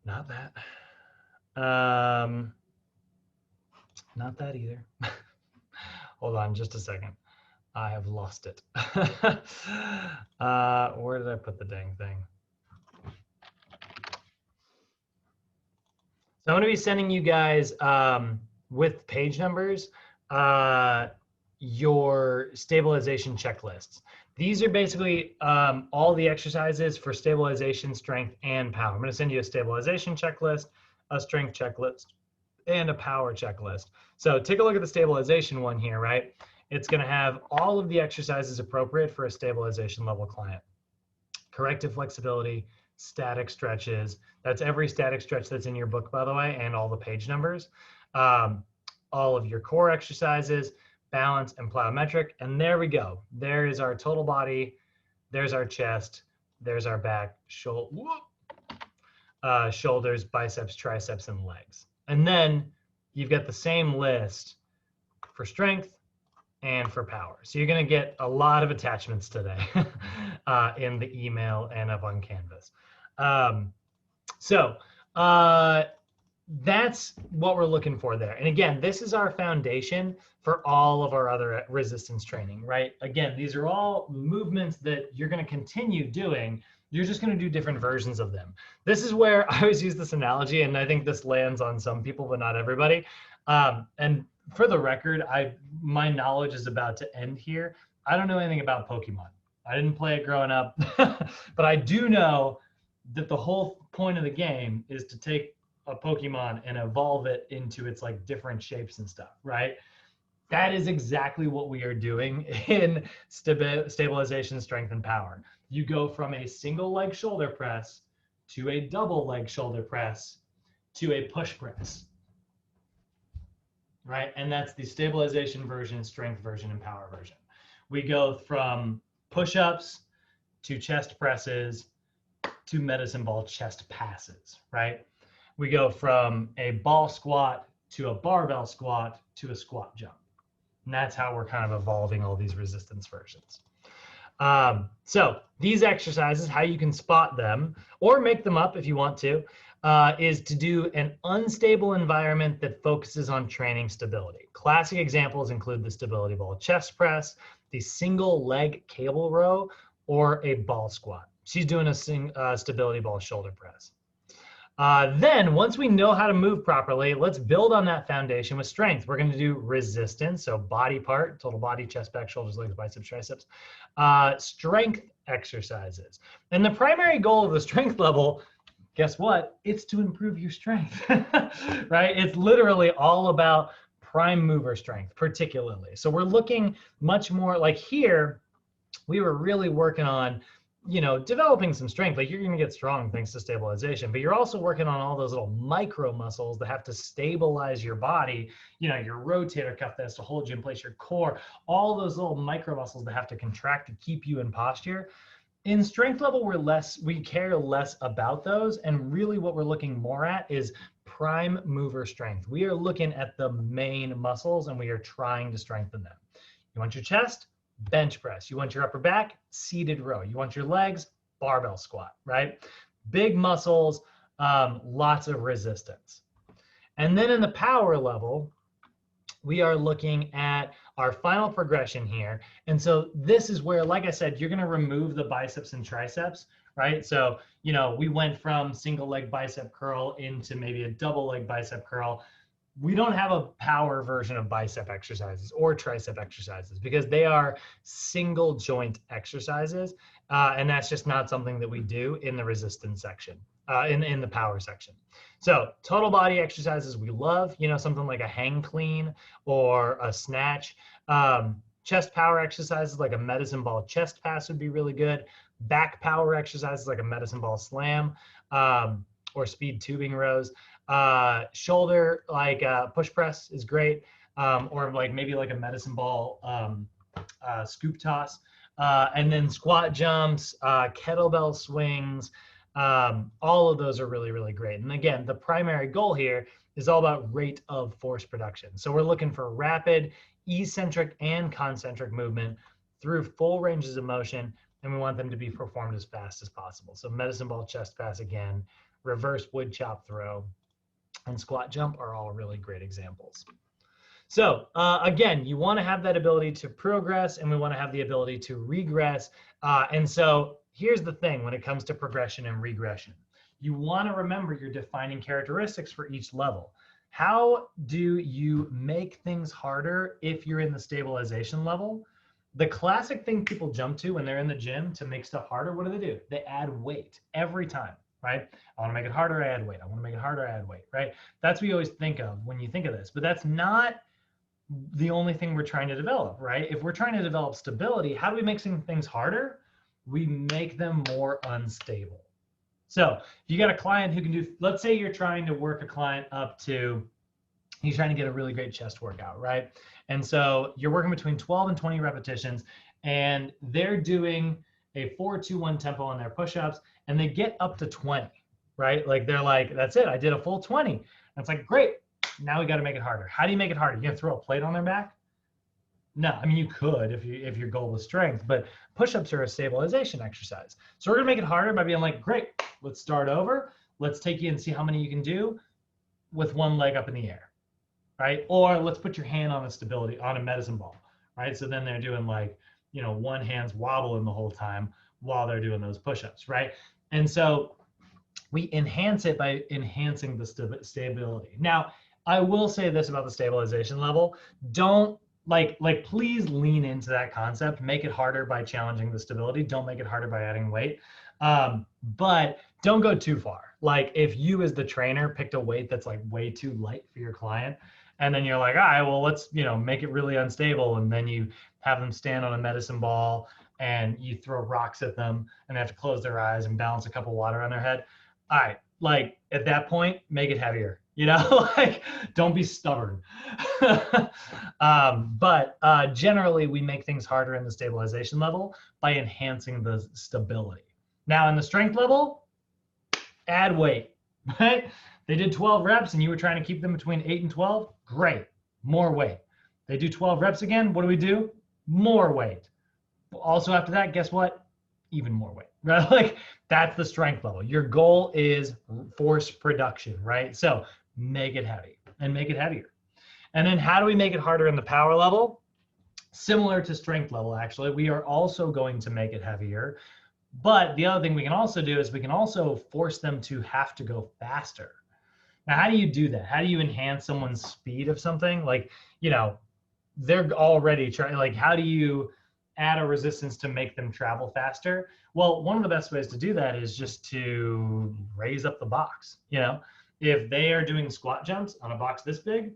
not that either. Hold on just a second. I have lost it. Where did I put the dang thing? So I'm going to be sending you guys with page numbers your stabilization checklists. These are basically all the exercises for stabilization, strength, and power. I'm going to send you a stabilization checklist, a strength checklist, and a power checklist. So take a look at the stabilization one here, right? It's going to have all of the exercises appropriate for a stabilization level client. Corrective flexibility, static stretches. That's every static stretch that's in your book, by the way, and all the page numbers. All of your core exercises, balance, and plyometric. And there we go. There is our total body. There's our chest. There's our back, shoulders, biceps, triceps, and legs. And then you've got the same list for strength and for power. So you're going to get a lot of attachments today in the email and up on Canvas. That's what we're looking for there. And again, this is our foundation for all of our other resistance training, right? Again, these are all movements that you're going to continue doing. You're just going to do different versions of them. This is where I always use this analogy, and I think this lands on some people, but not everybody. And for the record, my knowledge is about to end here. I don't know anything about Pokemon. I didn't play it growing up, but I do know that the whole point of the game is to take a Pokemon and evolve it into its like different shapes and stuff, right? That is exactly what we are doing in stabilization, strength, and power. You go from a single leg shoulder press to a double leg shoulder press to a push press, right? And that's the stabilization version, strength version, and power version. We go from push-ups to chest presses to medicine ball chest passes, right? We go from a ball squat to a barbell squat to a squat jump. And that's how we're kind of evolving all these resistance versions. So these exercises, how you can spot them or make them up if you want to, is to do an unstable environment that focuses on training stability. Classic examples include the stability ball chest press, the single leg cable row, or a ball squat. she's doing a stability ball shoulder press. Then once we know how to move properly, let's build on that foundation with strength. We're going to do resistance, so body part, total body, chest, back, shoulders, legs, biceps, triceps, strength exercises. And the primary goal of the strength level, guess what? It's to improve your strength, right? It's literally all about prime mover strength, particularly. So we're looking much more like here, we were really working on, you know, developing some strength. Like you're going to get strong thanks to stabilization, but you're also working on all those little micro muscles that have to stabilize your body. You know, your rotator cuff that has to hold you in place, your core, all those little micro muscles that have to contract to keep you in posture. In strength level, we care less about those. And really what we're looking more at is prime mover strength. We are looking at the main muscles and we are trying to strengthen them. You want your chest? Bench press. You want your upper back? Seated row. You want your legs? Barbell squat, right? Big muscles, lots of resistance. And then in the power level, we are looking at our final progression here. And so this is where, like I said, you're going to remove the biceps and triceps, right? So, you know, we went from single leg bicep curl into maybe a double leg bicep curl. We don't have a power version of bicep exercises or tricep exercises because they are single joint exercises. And that's just not something that we do in the resistance section, in the power section. So total body exercises we love, you know, something like a hang clean or a snatch. Chest power exercises like a medicine ball chest pass would be really good. Back power exercises like a medicine ball slam or speed tubing rows. Shoulder, like push press is great, or like maybe like a medicine ball scoop toss. And then squat jumps, kettlebell swings, all of those are really, really great. And again, the primary goal here is all about rate of force production. So we're looking for rapid, eccentric and concentric movement through full ranges of motion, and we want them to be performed as fast as possible. So medicine ball chest pass again, reverse wood chop throw, and squat jump are all really great examples. So again, you want to have that ability to progress, and we want to have the ability to regress. And so here's the thing when it comes to progression and regression. You want to remember your defining characteristics for each level. How do you make things harder if you're in the stabilization level? The classic thing people jump to when they're in the gym to make stuff harder, what do? They add weight every time. Right? I want to make it harder, I add weight. I want to make it harder, I add weight, right? That's what you always think of when you think of this, but that's not the only thing we're trying to develop, right? If we're trying to develop stability, how do we make some things harder? We make them more unstable. So if you got a client who can do, let's say you're trying to work a client up to, you're trying to get a really great chest workout, right? And so you're working between 12 and 20 repetitions, and they're doing a 4-2-1 tempo on their push-ups, and they get up to 20, right? Like they're like, that's it, I did a full 20. And it's like, great, now we got to make it harder. How do you make it harder? You gonna throw a plate on their back? No, I mean, you could if your goal was strength, but push-ups are a stabilization exercise. So we're gonna make it harder by being like, great, let's start over. Let's take you and see how many you can do with one leg up in the air, right? Or let's put your hand on a medicine ball, right? So then they're doing like, you know, one hand's wobbling the whole time while they're doing those push-ups, right? And so we enhance it by enhancing the stability. Now, I will say this about the stabilization level. Don't please lean into that concept. Make it harder by challenging the stability. Don't make it harder by adding weight. But don't go too far. Like if you as the trainer picked a weight that's like way too light for your client, and then you're like, all right, well, let's, you know, make it really unstable. And then you have them stand on a medicine ball and you throw rocks at them and they have to close their eyes and balance a cup of water on their head. All right, like at that point, make it heavier, you know, like don't be stubborn. But generally we make things harder in the stabilization level by enhancing the stability. Now in the strength level, add weight, right? They did 12 reps and you were trying to keep them between 8 and 12. Great, more weight. They do 12 reps again. What do? More weight. Also after that, guess what? Even more weight, right? Like that's the strength level. Your goal is force production, right? So make it heavy and make it heavier. And then how do we make it harder in the power level? Similar to strength level, actually, we are also going to make it heavier But the other thing we can also do is we can also force them to have to go faster. Now, how do you do that? How do you enhance someone's speed of something? Like, you know, they're already trying, like, how do you add a resistance to make them travel faster? Well, one of the best ways to do that is just to raise up the box. You know, if they are doing squat jumps on a box this big,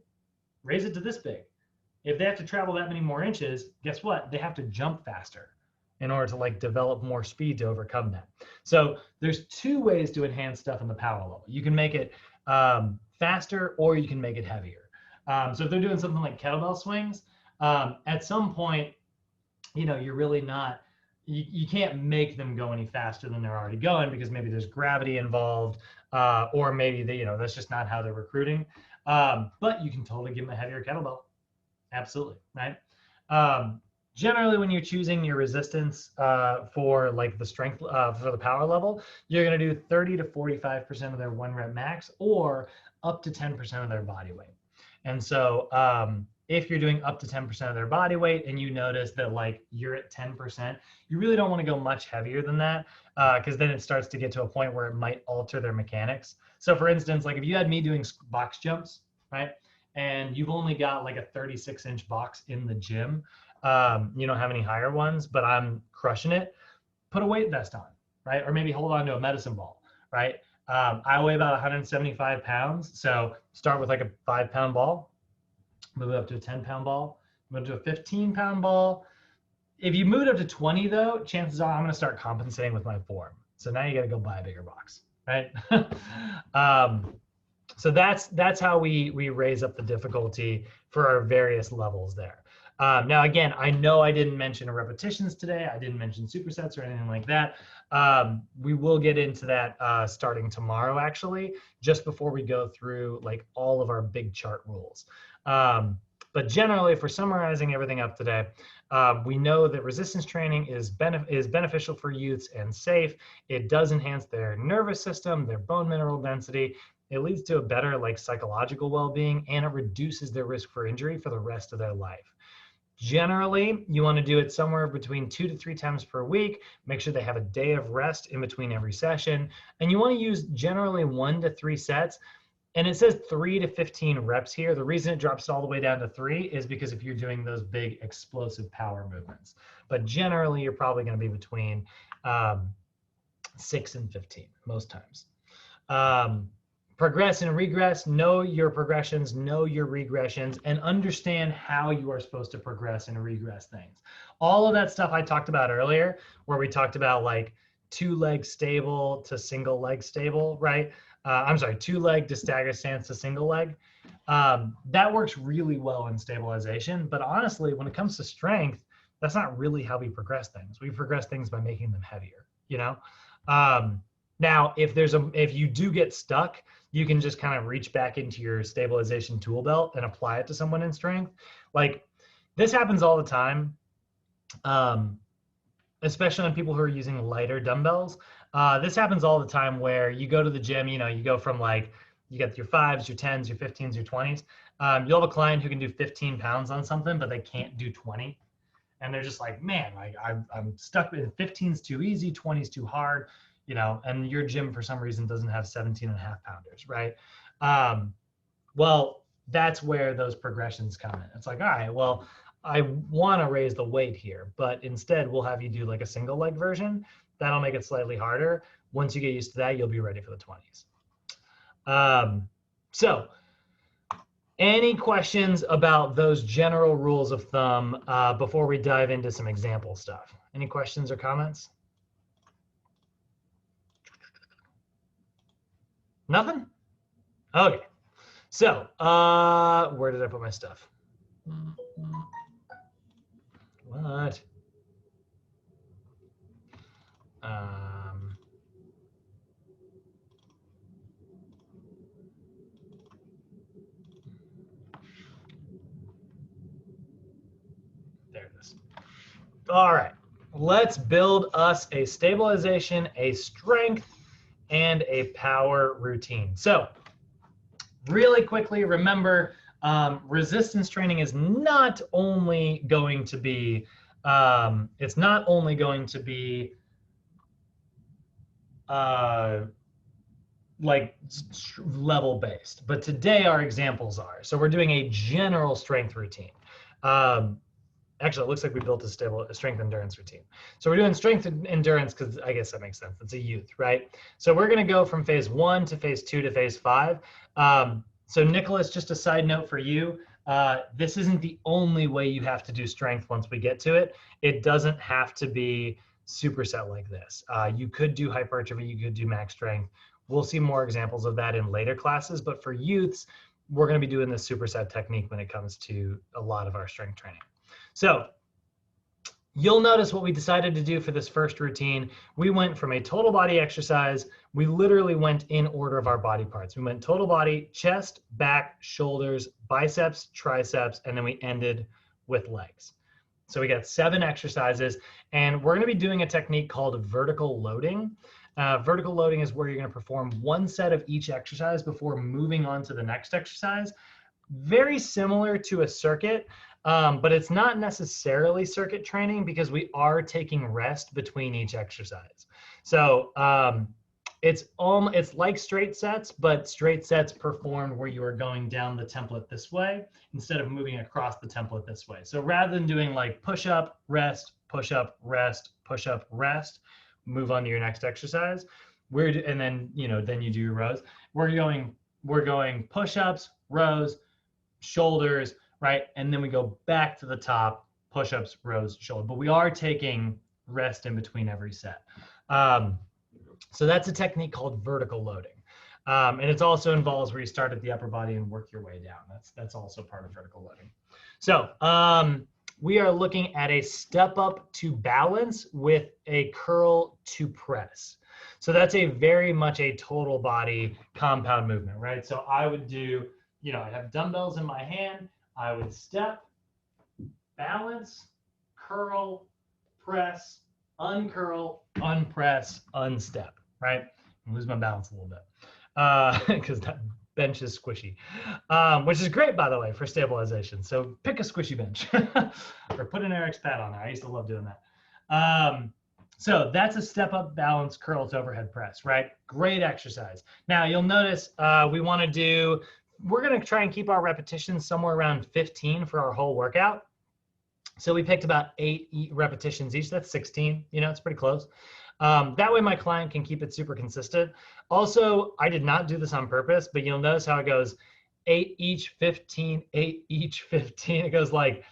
raise it to this big. If they have to travel that many more inches, guess what? They have to jump faster in order to like develop more speed to overcome that. So there's two ways to enhance stuff in the power level. You can make it faster, or you can make it heavier. So if they're doing something like kettlebell swings, at some point, you know, you're really not, you can't make them go any faster than they're already going, because maybe there's gravity involved, or maybe they, you know, that's just not how they're recruiting. But you can totally give them a heavier kettlebell. Absolutely, right? Generally, when you're choosing your resistance for like the strength for the power level, you're going to do 30 to 45% of their 1 rep max, or up to 10% of their body weight. And so if you're doing up to 10% of their body weight and you notice that like you're at 10%, you really don't want to go much heavier than that, because then it starts to get to a point where it might alter their mechanics. So for instance, like if you had me doing box jumps, right, and you've only got like a 36-inch box in the gym, you don't have any higher ones, but I'm crushing it, put a weight vest on, right? Or maybe hold on to a medicine ball, right? I weigh about 175 pounds. So start with like a 5-pound ball, move it up to a 10-pound ball, move to a 15-pound ball. If you move it up to 20 though, chances are I'm gonna start compensating with my form. So now you gotta go buy a bigger box, right? So that's how we raise up the difficulty for our various levels there. Now, again, I know I didn't mention repetitions today. I didn't mention supersets or anything like that. We will get into that starting tomorrow, actually, just before we go through like all of our big chart rules. But generally, if we're summarizing everything up today, we know that resistance training is beneficial for youths and safe. It does enhance their nervous system, their bone mineral density. It leads to a better like psychological well-being, and it reduces their risk for injury for the rest of their life. Generally, you want to do it somewhere between 2 to 3 times per week. Make sure they have a day of rest in between every session. And you want to use generally 1 to 3 sets. And it says 3 to 15 reps here. The reason it drops all the way down to 3 is because if you're doing those big explosive power movements. But generally, you're probably going to be between 6 and 15 most times. Progress and regress, know your progressions, know your regressions, and understand how you are supposed to progress and regress things. All of that stuff I talked about earlier, where we talked about like 2-leg stable to single leg stable, right? I'm sorry, 2-leg to stagger stance to single leg. That works really well in stabilization, but honestly, when it comes to strength, that's not really how we progress things. We progress things by making them heavier, you know? Now, if you do get stuck, you can just kind of reach back into your stabilization tool belt and apply it to someone in strength. Like this happens all the time, especially on people who are using lighter dumbbells. This happens all the time where you go to the gym, you know, you go from like, you got your 5s, your 10s, your 15s, your 20s. You'll have a client who can do 15 pounds on something, but they can't do 20. And they're just like, man, like I'm stuck with 15's too easy, 20's too hard. You know, and your gym for some reason doesn't have 17.5 pounders, right? Well, that's where those progressions come in. It's like, all right, well, I want to raise the weight here, but instead we'll have you do like a single leg version. That'll make it slightly harder. Once you get used to that, you'll be ready for the 20s. So any questions about those general rules of thumb before we dive into some example stuff? Any questions or comments? Nothing? Okay. So, where did I put my stuff? What? There it is. All right. Let's build us a stabilization, a strength, and a power routine. So really quickly, remember, resistance training is not only going to be, like level based, but today our examples are. So we're doing a general strength routine. Actually, it looks like we built a strength endurance routine. So we're doing strength and endurance because I guess that makes sense. It's a youth, right? So we're going to go from phase 1 to phase 2 to phase 5. So Nicholas, just a side note for you, this isn't the only way you have to do strength once we get to it. It doesn't have to be superset like this. You could do hypertrophy, you could do max strength. We'll see more examples of that in later classes, but for youths, we're going to be doing the superset technique when it comes to a lot of our strength training. So you'll notice what we decided to do for this first routine. We went from a total body exercise. We literally went in order of our body parts. We went total body, chest, back, shoulders, biceps, triceps, and then we ended with legs. So we got 7 exercises, and we're going to be doing a technique called vertical loading. Vertical loading is where you're going to perform one set of each exercise before moving on to the next exercise. Very similar to a circuit, but it's not necessarily circuit training because we are taking rest between each exercise. So it's like straight sets, but straight sets performed where you are going down the template this way instead of moving across the template this way. So rather than doing like push up, rest, push up, rest, push up, rest, move on to your next exercise. And then then you do your rows. We're going push-ups, rows, shoulders, right? And then we go back to the top, push-ups, rows, shoulder. But we are taking rest in between every set. So that's a technique called vertical loading. And it also involves where you start at the upper body and work your way down. That's also part of vertical loading. So we are looking at a step up to balance with a curl to press. So that's a very much a total body compound movement, right? So I would do, I have dumbbells in my hand. I would step, balance, curl, press, uncurl, unpress, unstep, right? I lose my balance a little bit because that bench is squishy, which is great, by the way, for stabilization. So pick a squishy bench or put an Eric's pad on there. I used to love doing that. So that's a step up, balance, curl to overhead press, right? Great exercise. Now you'll notice we're going to try and keep our repetitions somewhere around 15 for our whole workout. So we picked about 8 repetitions each. That's 16. It's pretty close. That way my client can keep it super consistent. Also, I did not do this on purpose, but you'll notice how it goes 8 each, 15, 8 each, 15. It goes like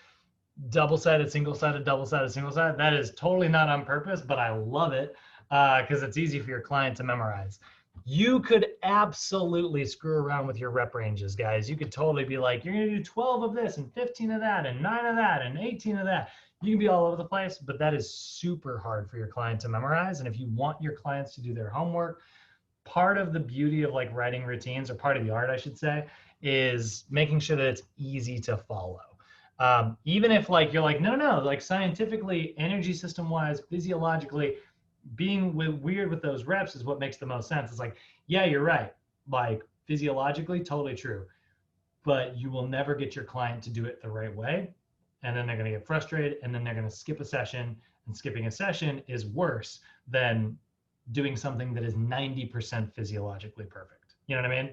double-sided, single-sided, double-sided, single-sided. That is totally not on purpose, but I love it because it's easy for your client to memorize. You could absolutely screw around with your rep ranges, guys. You could totally be like, you're going to do 12 of this and 15 of that and 9 of that and 18 of that. You can be all over the place, but that is super hard for your client to memorize. And if you want your clients to do their homework, part of the beauty of like writing routines, or part of the art, I should say, is making sure that it's easy to follow. Even if like you're like, no, like scientifically, energy system wise, physiologically, being weird with those reps is what makes the most sense. It's like, yeah, you're right. Like physiologically, totally true. But you will never get your client to do it the right way. And then they're going to get frustrated, and then they're going to skip a session. And skipping a session is worse than doing something that is 90% physiologically perfect. You know what I mean?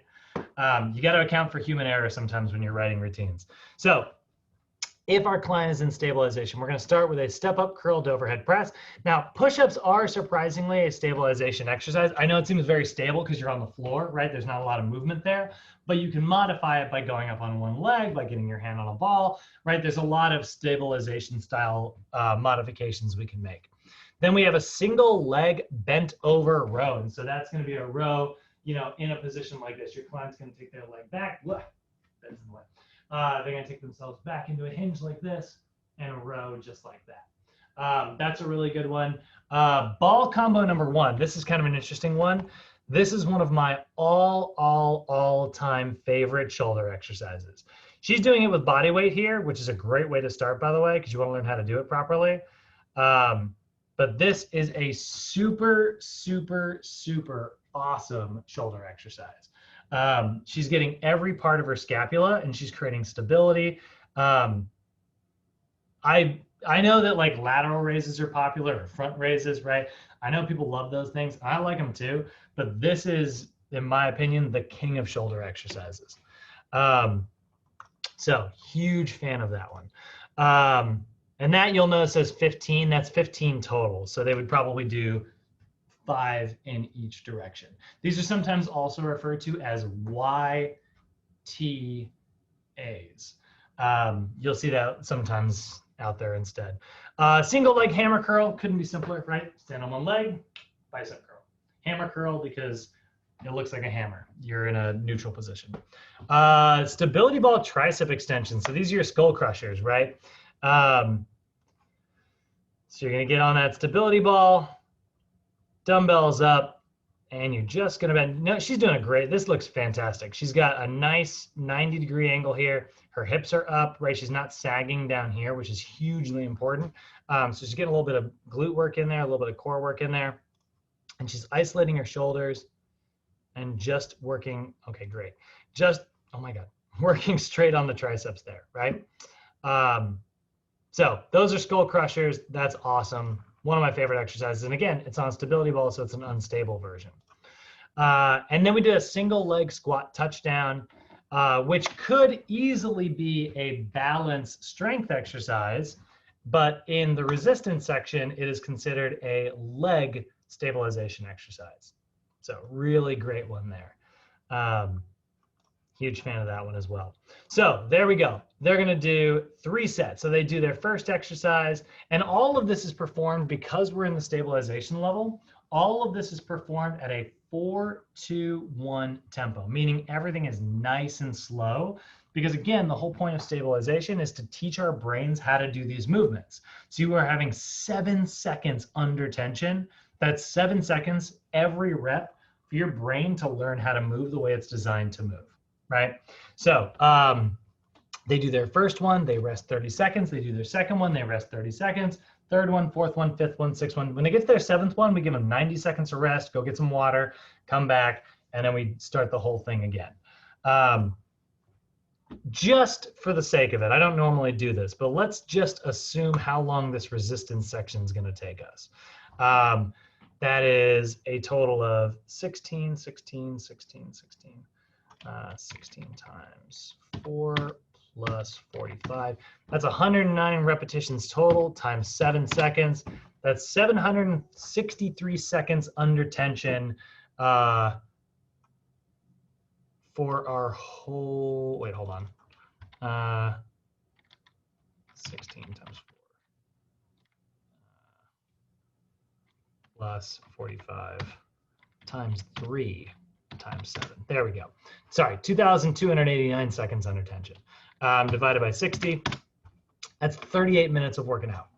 You got to account for human error sometimes when you're writing routines. So if our client is in stabilization, we're going to start with a step-up curl to overhead press. Now, push-ups are surprisingly a stabilization exercise. I know it seems very stable because you're on the floor, right? There's not a lot of movement there, but you can modify it by going up on one leg, by getting your hand on a ball, right? There's a lot of stabilization style modifications we can make. Then we have a single leg bent over row. And so that's going to be a row, in a position like this. Your client's going to take their leg back. Bends in the way. They're going to take themselves back into a hinge like this and a row just like that. That's a really good one. Ball combo number 1. This is kind of an interesting one. This is one of my all-time favorite shoulder exercises. She's doing it with body weight here, which is a great way to start, by the way, because you want to learn how to do it properly. But this is a super, super, super awesome shoulder exercise. She's getting every part of her scapula and she's creating stability. I know that like lateral raises are popular or front raises, right? I know people love those things. I like them too, but this is, in my opinion, the king of shoulder exercises. So huge fan of that one. And that you'll notice says 15, that's 15 total. So they would probably do 5 in each direction. These are sometimes also referred to as YTAs. You'll see that sometimes out there instead. Single leg hammer curl, couldn't be simpler, right? Stand on one leg, bicep curl. Hammer curl because it looks like a hammer. You're in a neutral position. Stability ball tricep extension. So these are your skull crushers, right? So you're gonna get on that stability ball, dumbbells up, and you're just gonna bend. No, she's doing a great. This looks fantastic. She's got a nice 90-degree angle here. Her hips are up, right? She's not sagging down here, which is hugely important. So she's getting a little bit of glute work in there, a little bit of core work in there. And she's isolating her shoulders and just working, okay, great. Just, oh my God, working straight on the triceps there, right? So those are skull crushers. That's awesome. One of my favorite exercises. And again, it's on a stability ball, so it's an unstable version. And then we did a single leg squat touchdown, which could easily be a balance strength exercise, but in the resistance section, it is considered a leg stabilization exercise. So really great one there. Huge fan of that one as well. So there we go. They're going to do 3 sets. So they do their first exercise, and all of this is performed because we're in the stabilization level. All of this is performed at a 4-2-1 tempo, meaning everything is nice and slow. Because again, the whole point of stabilization is to teach our brains how to do these movements. So you are having 7 seconds under tension. That's 7 seconds every rep for your brain to learn how to move the way it's designed to move, right? So they do their first one, they rest 30 seconds. They do their second one, they rest 30 seconds. Third one, fourth one, fifth one, sixth one. When they get to their 7th one, we give them 90 seconds of rest, go get some water, come back, and then we start the whole thing again. Just for the sake of it, I don't normally do this, but let's just assume how long this resistance section is going to take us. That is a total of 16 times 4 plus 45. That's 109 repetitions total times 7 seconds. That's 763 seconds under tension for our whole, wait, hold on. 16 times 4 plus 45 times 3 times 7. There we go. Sorry, 2,289 seconds under tension. Divided by 60, that's 38 minutes of working out,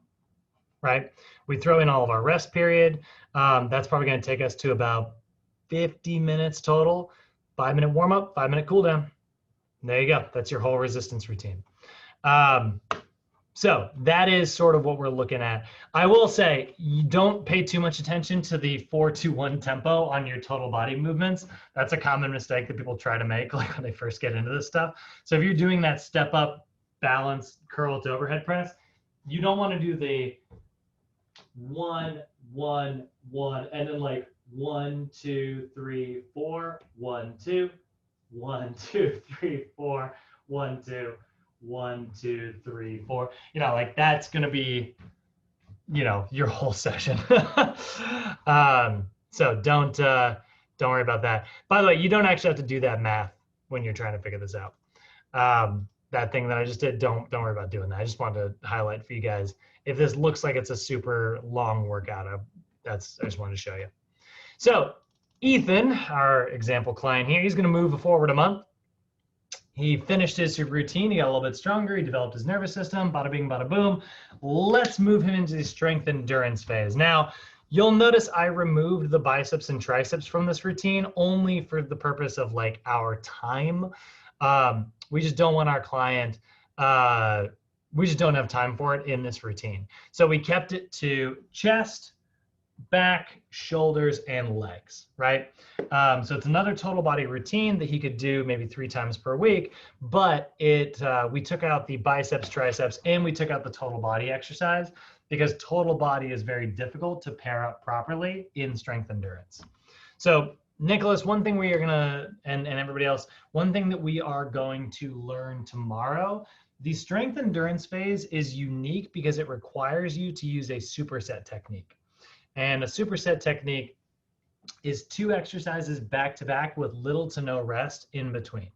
right? We throw in all of our rest period. That's probably going to take us to about 50 minutes total. 5-minute warm up, 5-minute cool down. There you go. That's your whole resistance routine. So that is sort of what we're looking at. I will say, you don't pay too much attention to the 4-2-1 tempo on your total body movements. That's a common mistake that people try to make like when they first get into this stuff. So if you're doing that step up balance curl to overhead press, you don't want to do the 1, 1, 1, and then like 1, 2, 3, 4, 1, 2, 1, 2, 3, 4, 1, 2. 1, 2, 3, 4. You know, like that's going to be, you know, your whole session. So don't worry about that. By the way, you don't actually have to do that math when you're trying to figure this out. That thing that I just did, don't worry about doing that. I just wanted to highlight for you guys. If this looks like it's a super long workout, I just wanted to show you. So Ethan, our example client here, he's going to move forward a month. He finished his routine. He got a little bit stronger. He developed his nervous system. Bada bing, bada boom. Let's move him into the strength endurance phase. Now, you'll notice I removed the biceps and triceps from this routine only for the purpose of like our time. We just don't want our client, we just don't have time for it in this routine. So we kept it to chest, back, shoulders, and legs, right? So it's another total body routine that he could do maybe 3 times per week, but we took out the biceps, triceps, and we took out the total body exercise because total body is very difficult to pair up properly in strength endurance. So Nicholas, one thing we are gonna, and everybody else, one thing that we are going to learn tomorrow, the strength endurance phase is unique because it requires you to use a superset technique. And a superset technique is 2 exercises back to back with little to no rest in between.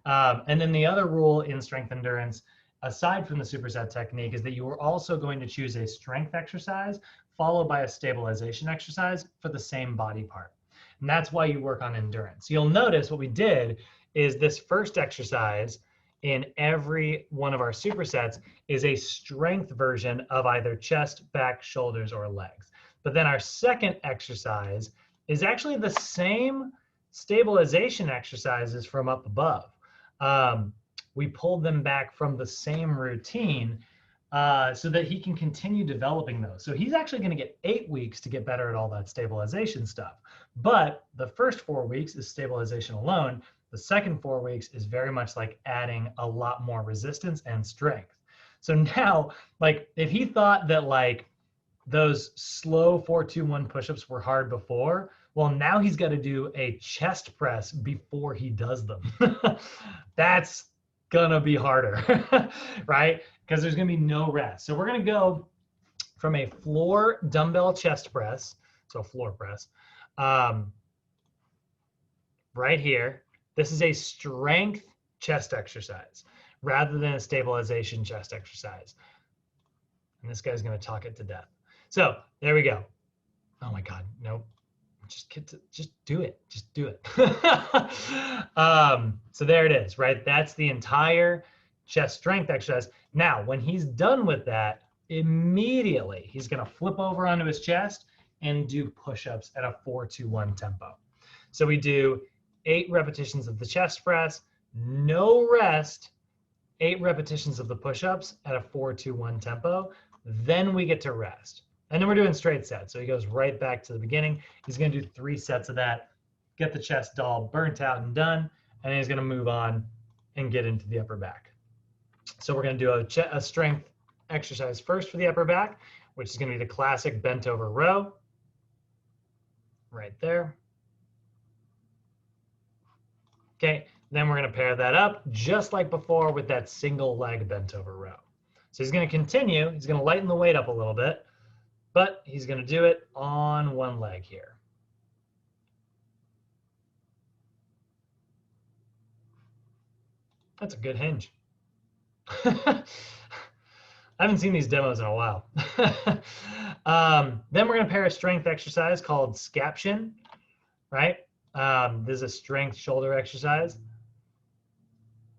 And then the other rule in strength endurance, aside from the superset technique, is that you are also going to choose a strength exercise followed by a stabilization exercise for the same body part. And that's why you work on endurance. You'll notice what we did is this first exercise in every one of our supersets is a strength version of either chest, back, shoulders, or legs. But then our second exercise is actually the same stabilization exercises from up above. We pulled them back from the same routine so that he can continue developing those. So he's actually going to get 8 weeks to get better at all that stabilization stuff. But the first 4 weeks is stabilization alone. The second 4 weeks is very much like adding a lot more resistance and strength. So now, like, if he thought that like those slow 4-2-1 push-ups were hard before, well, now he's got to do a chest press before he does them. That's gonna be harder, right? Because there's gonna be no rest. So we're gonna go from a floor dumbbell chest press, so floor press, right here. This is a strength chest exercise rather than a stabilization chest exercise. And this guy's gonna talk it to death. So there we go. Oh my God, nope. Just do it. Just do it. So there it is, right? That's the entire chest strength exercise. Now, when he's done with that, immediately he's going to flip over onto his chest and do push-ups at a 4-2-1 tempo. So we do 8 repetitions of the chest press, no rest, 8 repetitions of the push-ups at a 4-2-1 tempo. Then we get to rest. And then we're doing straight sets. So he goes right back to the beginning. He's going to do 3 sets of that, get the chest all burnt out and done, and then he's going to move on and get into the upper back. So we're going to do a strength exercise first for the upper back, which is going to be the classic bent over row right there. Okay, then we're going to pair that up just like before with that single leg bent over row. So he's going to continue. He's going to lighten the weight up a little bit, but he's going to do it on one leg here. That's a good hinge. I haven't seen these demos in a while. Then we're going to pair a strength exercise called scaption, right? This is a strength shoulder exercise,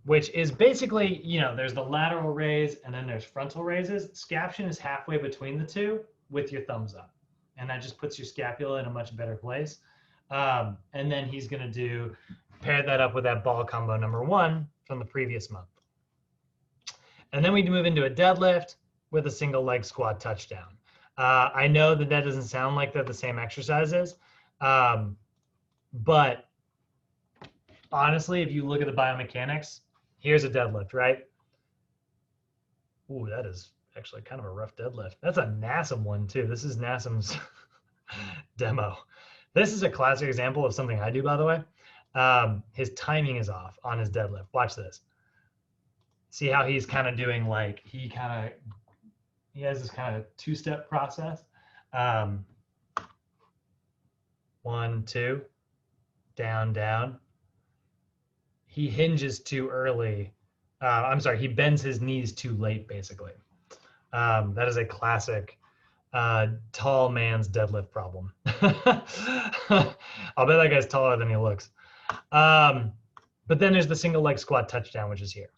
which is basically, you know, there's the lateral raise and then there's frontal raises. Scaption is halfway between the two with your thumbs up. And that just puts your scapula in a much better place. And then he's going to pair that up with that ball combo number 1 from the previous month. And then we move into a deadlift with a single leg squat touchdown. I know that doesn't sound like they're the same exercises, but honestly, if you look at the biomechanics, here's a deadlift, right? Ooh, that is actually kind of a rough deadlift. That's a NASM one too. This is NASM's demo. This is a classic example of something I do, by the way. His timing is off on his deadlift. Watch this. See how he's kind of doing, like, he has this kind of 2-step process. 1, 2, down, down. He hinges too early. I'm sorry, he bends his knees too late, basically. That is a classic tall man's deadlift problem. I'll bet that guy's taller than he looks. But then there's the single leg squat touchdown, which is here.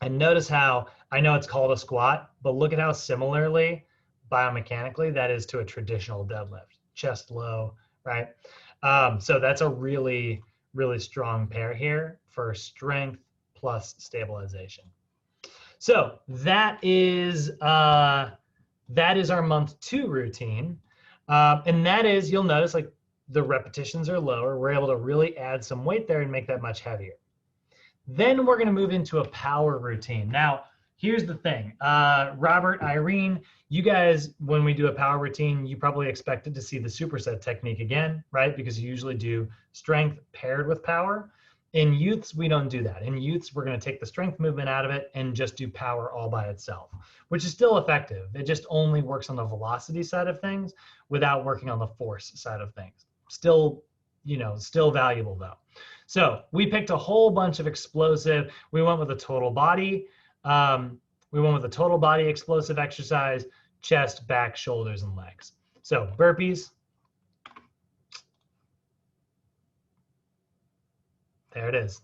And notice how, I know it's called a squat, but look at how similarly, biomechanically, that is to a traditional deadlift. Chest low, right? So that's a really, really strong pair here for strength plus stabilization. So that is our month 2 routine. And that is, you'll notice like the repetitions are lower. We're able to really add some weight there and make that much heavier. Then we're going to move into a power routine. Now, here's the thing. Robert, Irene, you guys, when we do a power routine, you probably expected to see the superset technique again, right? Because you usually do strength paired with power. In youths, we don't do that. In youths, we're going to take the strength movement out of it and just do power all by itself, which is still effective. It just only works on the velocity side of things without working on the force side of things. Still, still valuable though. So we picked a whole bunch of explosive. We went with a total body. We went with a total body explosive exercise, chest, back, shoulders, and legs. So burpees. There it is,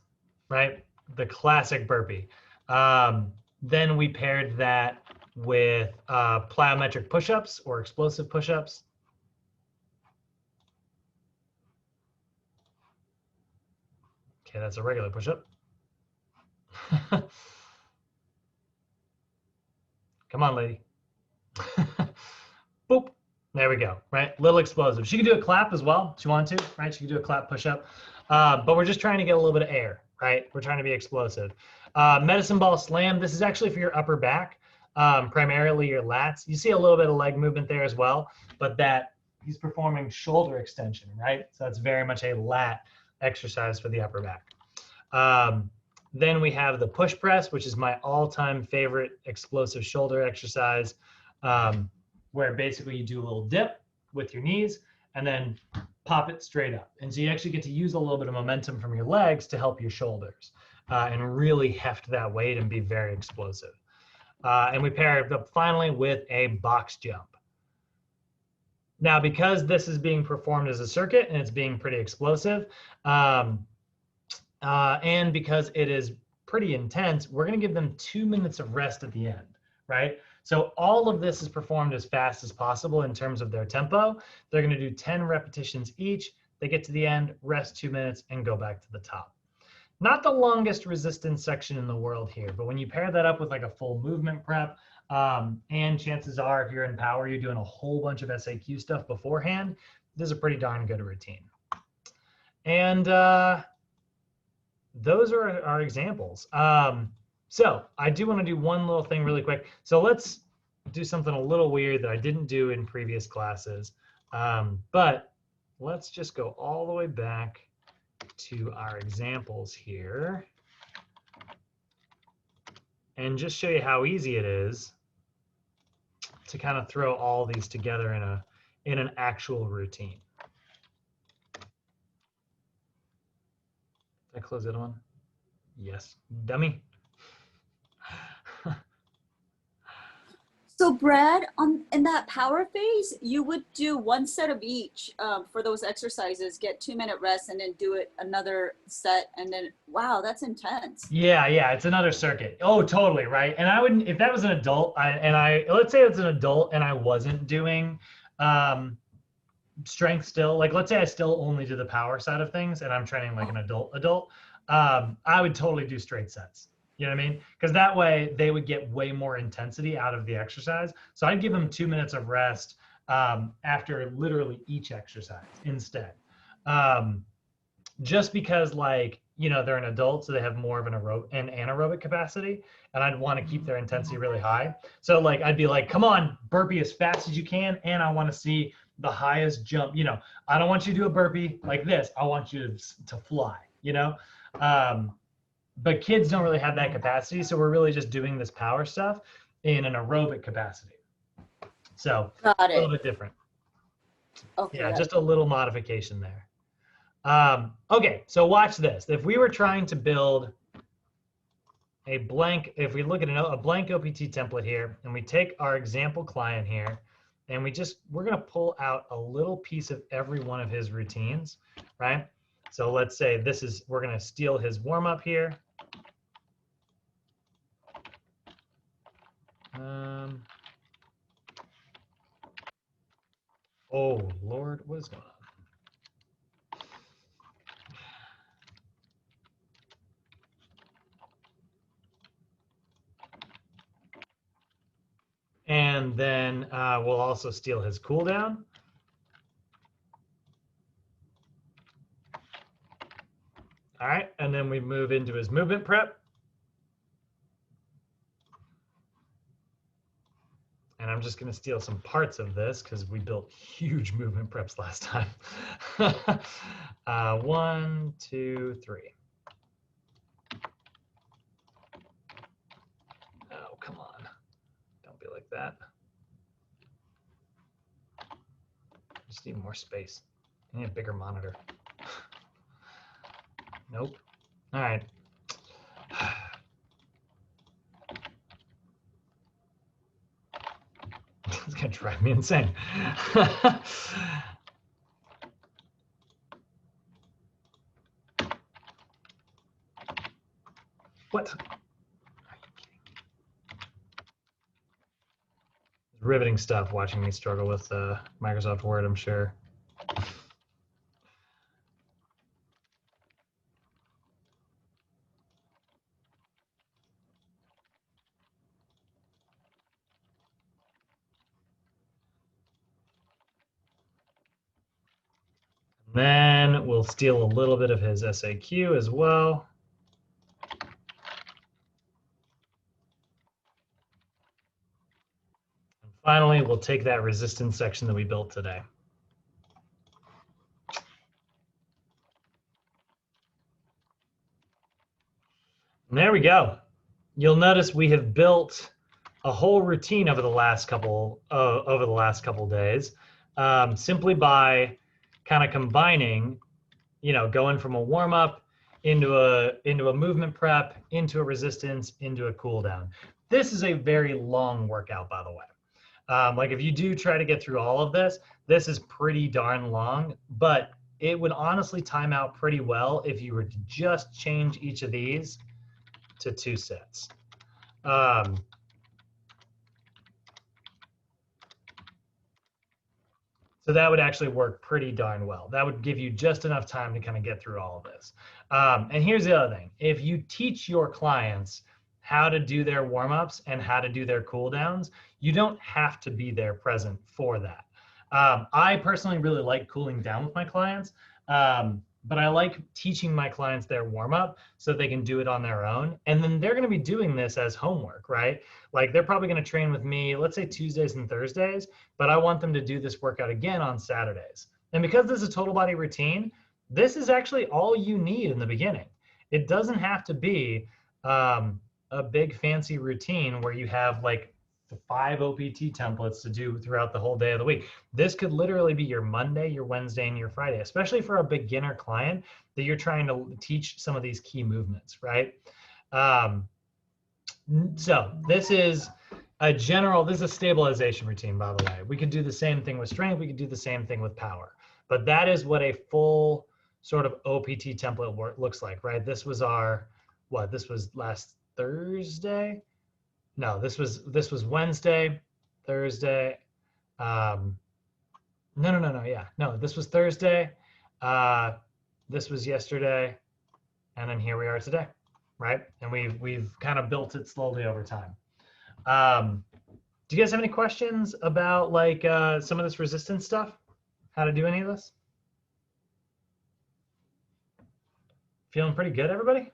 right? The classic burpee. Then we paired that with plyometric push-ups or explosive push-ups. Okay, that's a regular push-up. Come on, lady. Boop. There we go, right? Little explosive. She could do a clap as well if she wanted to, right? She could do a clap push-up. But we're just trying to get a little bit of air, right? We're trying to be explosive. Medicine ball slam. This is actually for your upper back, primarily your lats. You see a little bit of leg movement there as well, but that he's performing shoulder extension, right? So that's very much a lat exercise for the upper back. Then we have the push press, which is my all-time favorite explosive shoulder exercise, where basically you do a little dip with your knees and then pop it straight up. And so you actually get to use a little bit of momentum from your legs to help your shoulders and really heft that weight and be very explosive. And we pair it up finally with a box jump. Now, because this is being performed as a circuit and it's being pretty explosive, and because it is pretty intense, we're going to give them 2 minutes of rest at the end, right? So all of this is performed as fast as possible in terms of their tempo. They're going to do 10 repetitions each. They get to the end, rest 2 minutes, and go back to the top. Not the longest resistance section in the world here, but when you pair that up with like a full movement prep, and chances are if you're in power, you're doing a whole bunch of SAQ stuff beforehand, this is a pretty darn good routine. And those are our examples. So I do want to do one little thing really quick. So let's do something a little weird that I didn't do in previous classes. But let's just go all the way back to our examples here and just show you how easy it is to kind of throw all these together in an actual routine. Did I close the other one? Yes, dummy. So Brad, in that power phase, you would do one set of each for those exercises, get 2 minute rest, and then do it another set, and then wow, that's intense. Yeah, it's another circuit. Oh, totally, right. And I wouldn't, if that was an adult, let's say it's an adult and I wasn't doing strength still, like let's say I still only do the power side of things and I'm training like an adult, I would totally do straight sets. You know what I mean? Because that way they would get way more intensity out of the exercise. So I'd give them 2 minutes of rest after literally each exercise instead. Just because like, they're an adult, so they have more of an anaerobic capacity, and I'd want to keep their intensity really high. So like, I'd be like, come on, burpee as fast as you can, and I want to see the highest jump. I don't want you to do a burpee like this. I want you to fly, but kids don't really have that capacity, so we're really just doing this power stuff in an aerobic capacity. So a little bit different. Okay. Yeah, just a little modification there. Okay, so watch this. If we were trying to build a blank, if we look at a blank OPT template here, and we take our example client here, and we're going to pull out a little piece of every one of his routines, right? So let's say we're going to steal his warm up here. Oh, Lord, what is going on? And then we'll also steal his cooldown. All right, and then we move into his movement prep. And I'm just going to steal some parts of this because we built huge movement preps last time. 1, 2, 3. Oh, come on. Don't be like that. Just need more space. I need a bigger monitor. Nope. All right. It's gonna drive me insane. What? Riveting stuff watching me struggle with Microsoft Word, I'm sure. Then we'll steal a little bit of his SAQ as well. And finally, we'll take that resistance section that we built today. And there we go. You'll notice we have built a whole routine over the last couple days, simply by kind of combining, going from a warm up into a movement prep, into a resistance, into a cool down. This is a very long workout, by the way. Like if you do try to get through all of this, this is pretty darn long, but it would honestly time out pretty well if you were to just change each of these to 2 sets. So that would actually work pretty darn well. That would give you just enough time to kind of get through all of this. And here's the other thing. If you teach your clients how to do their warm-ups and how to do their cool downs, you don't have to be there present for that. I personally really like cooling down with my clients, but I like teaching my clients their warm-up so they can do it on their own. And then they're going to be doing this as homework, right? Like they're probably going to train with me, let's say Tuesdays and Thursdays, but I want them to do this workout again on Saturdays. And because this is a total body routine, this is actually all you need in the beginning. It doesn't have to be a big fancy routine where you have like 5 OPT templates to do throughout the whole day of the week. This could literally be your Monday, your Wednesday, and your Friday, especially for a beginner client that you're trying to teach some of these key movements, right? So this is this is a stabilization routine, by the way. We could do the same thing with strength. We could do the same thing with power. But that is what a full sort of OPT template looks like, right? This was this was last Thursday? No, this was Wednesday, Thursday. No, yeah. No, this was Thursday. This was yesterday. And then here we are today, right? And we've kind of built it slowly over time. Do you guys have any questions about like some of this resistance stuff? How to do any of this? Feeling pretty good, everybody?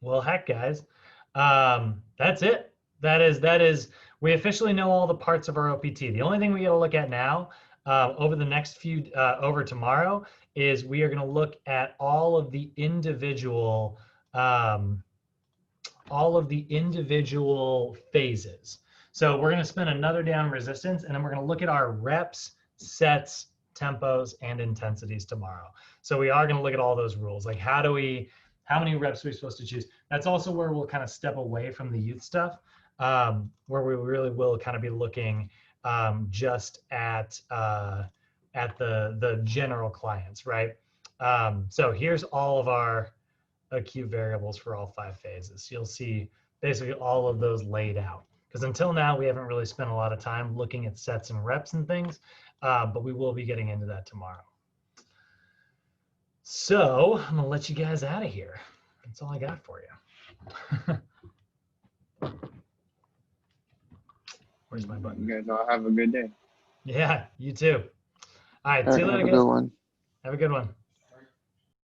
Well, heck, guys, that's it. That is, we officially know all the parts of our OPT. The only thing we got to look at now over the next over tomorrow is we are going to look at all of the individual phases. So we're going to spend another day on resistance, and then we're going to look at our reps, sets, tempos, and intensities tomorrow. So we are going to look at all those rules, like how many reps are we supposed to choose? That's also where we'll kind of step away from the youth stuff, where we really will kind of be looking just at the general clients, right? So here's all of our acute variables for all 5 phases. You'll see basically all of those laid out. Because until now, we haven't really spent a lot of time looking at sets and reps and things, but we will be getting into that tomorrow. So I'm gonna let you guys out of here. That's all I got for you. Where's my button? You guys all have a good day. Yeah, you too. All right, All see you right, later, have a guys. good one. Have a good one.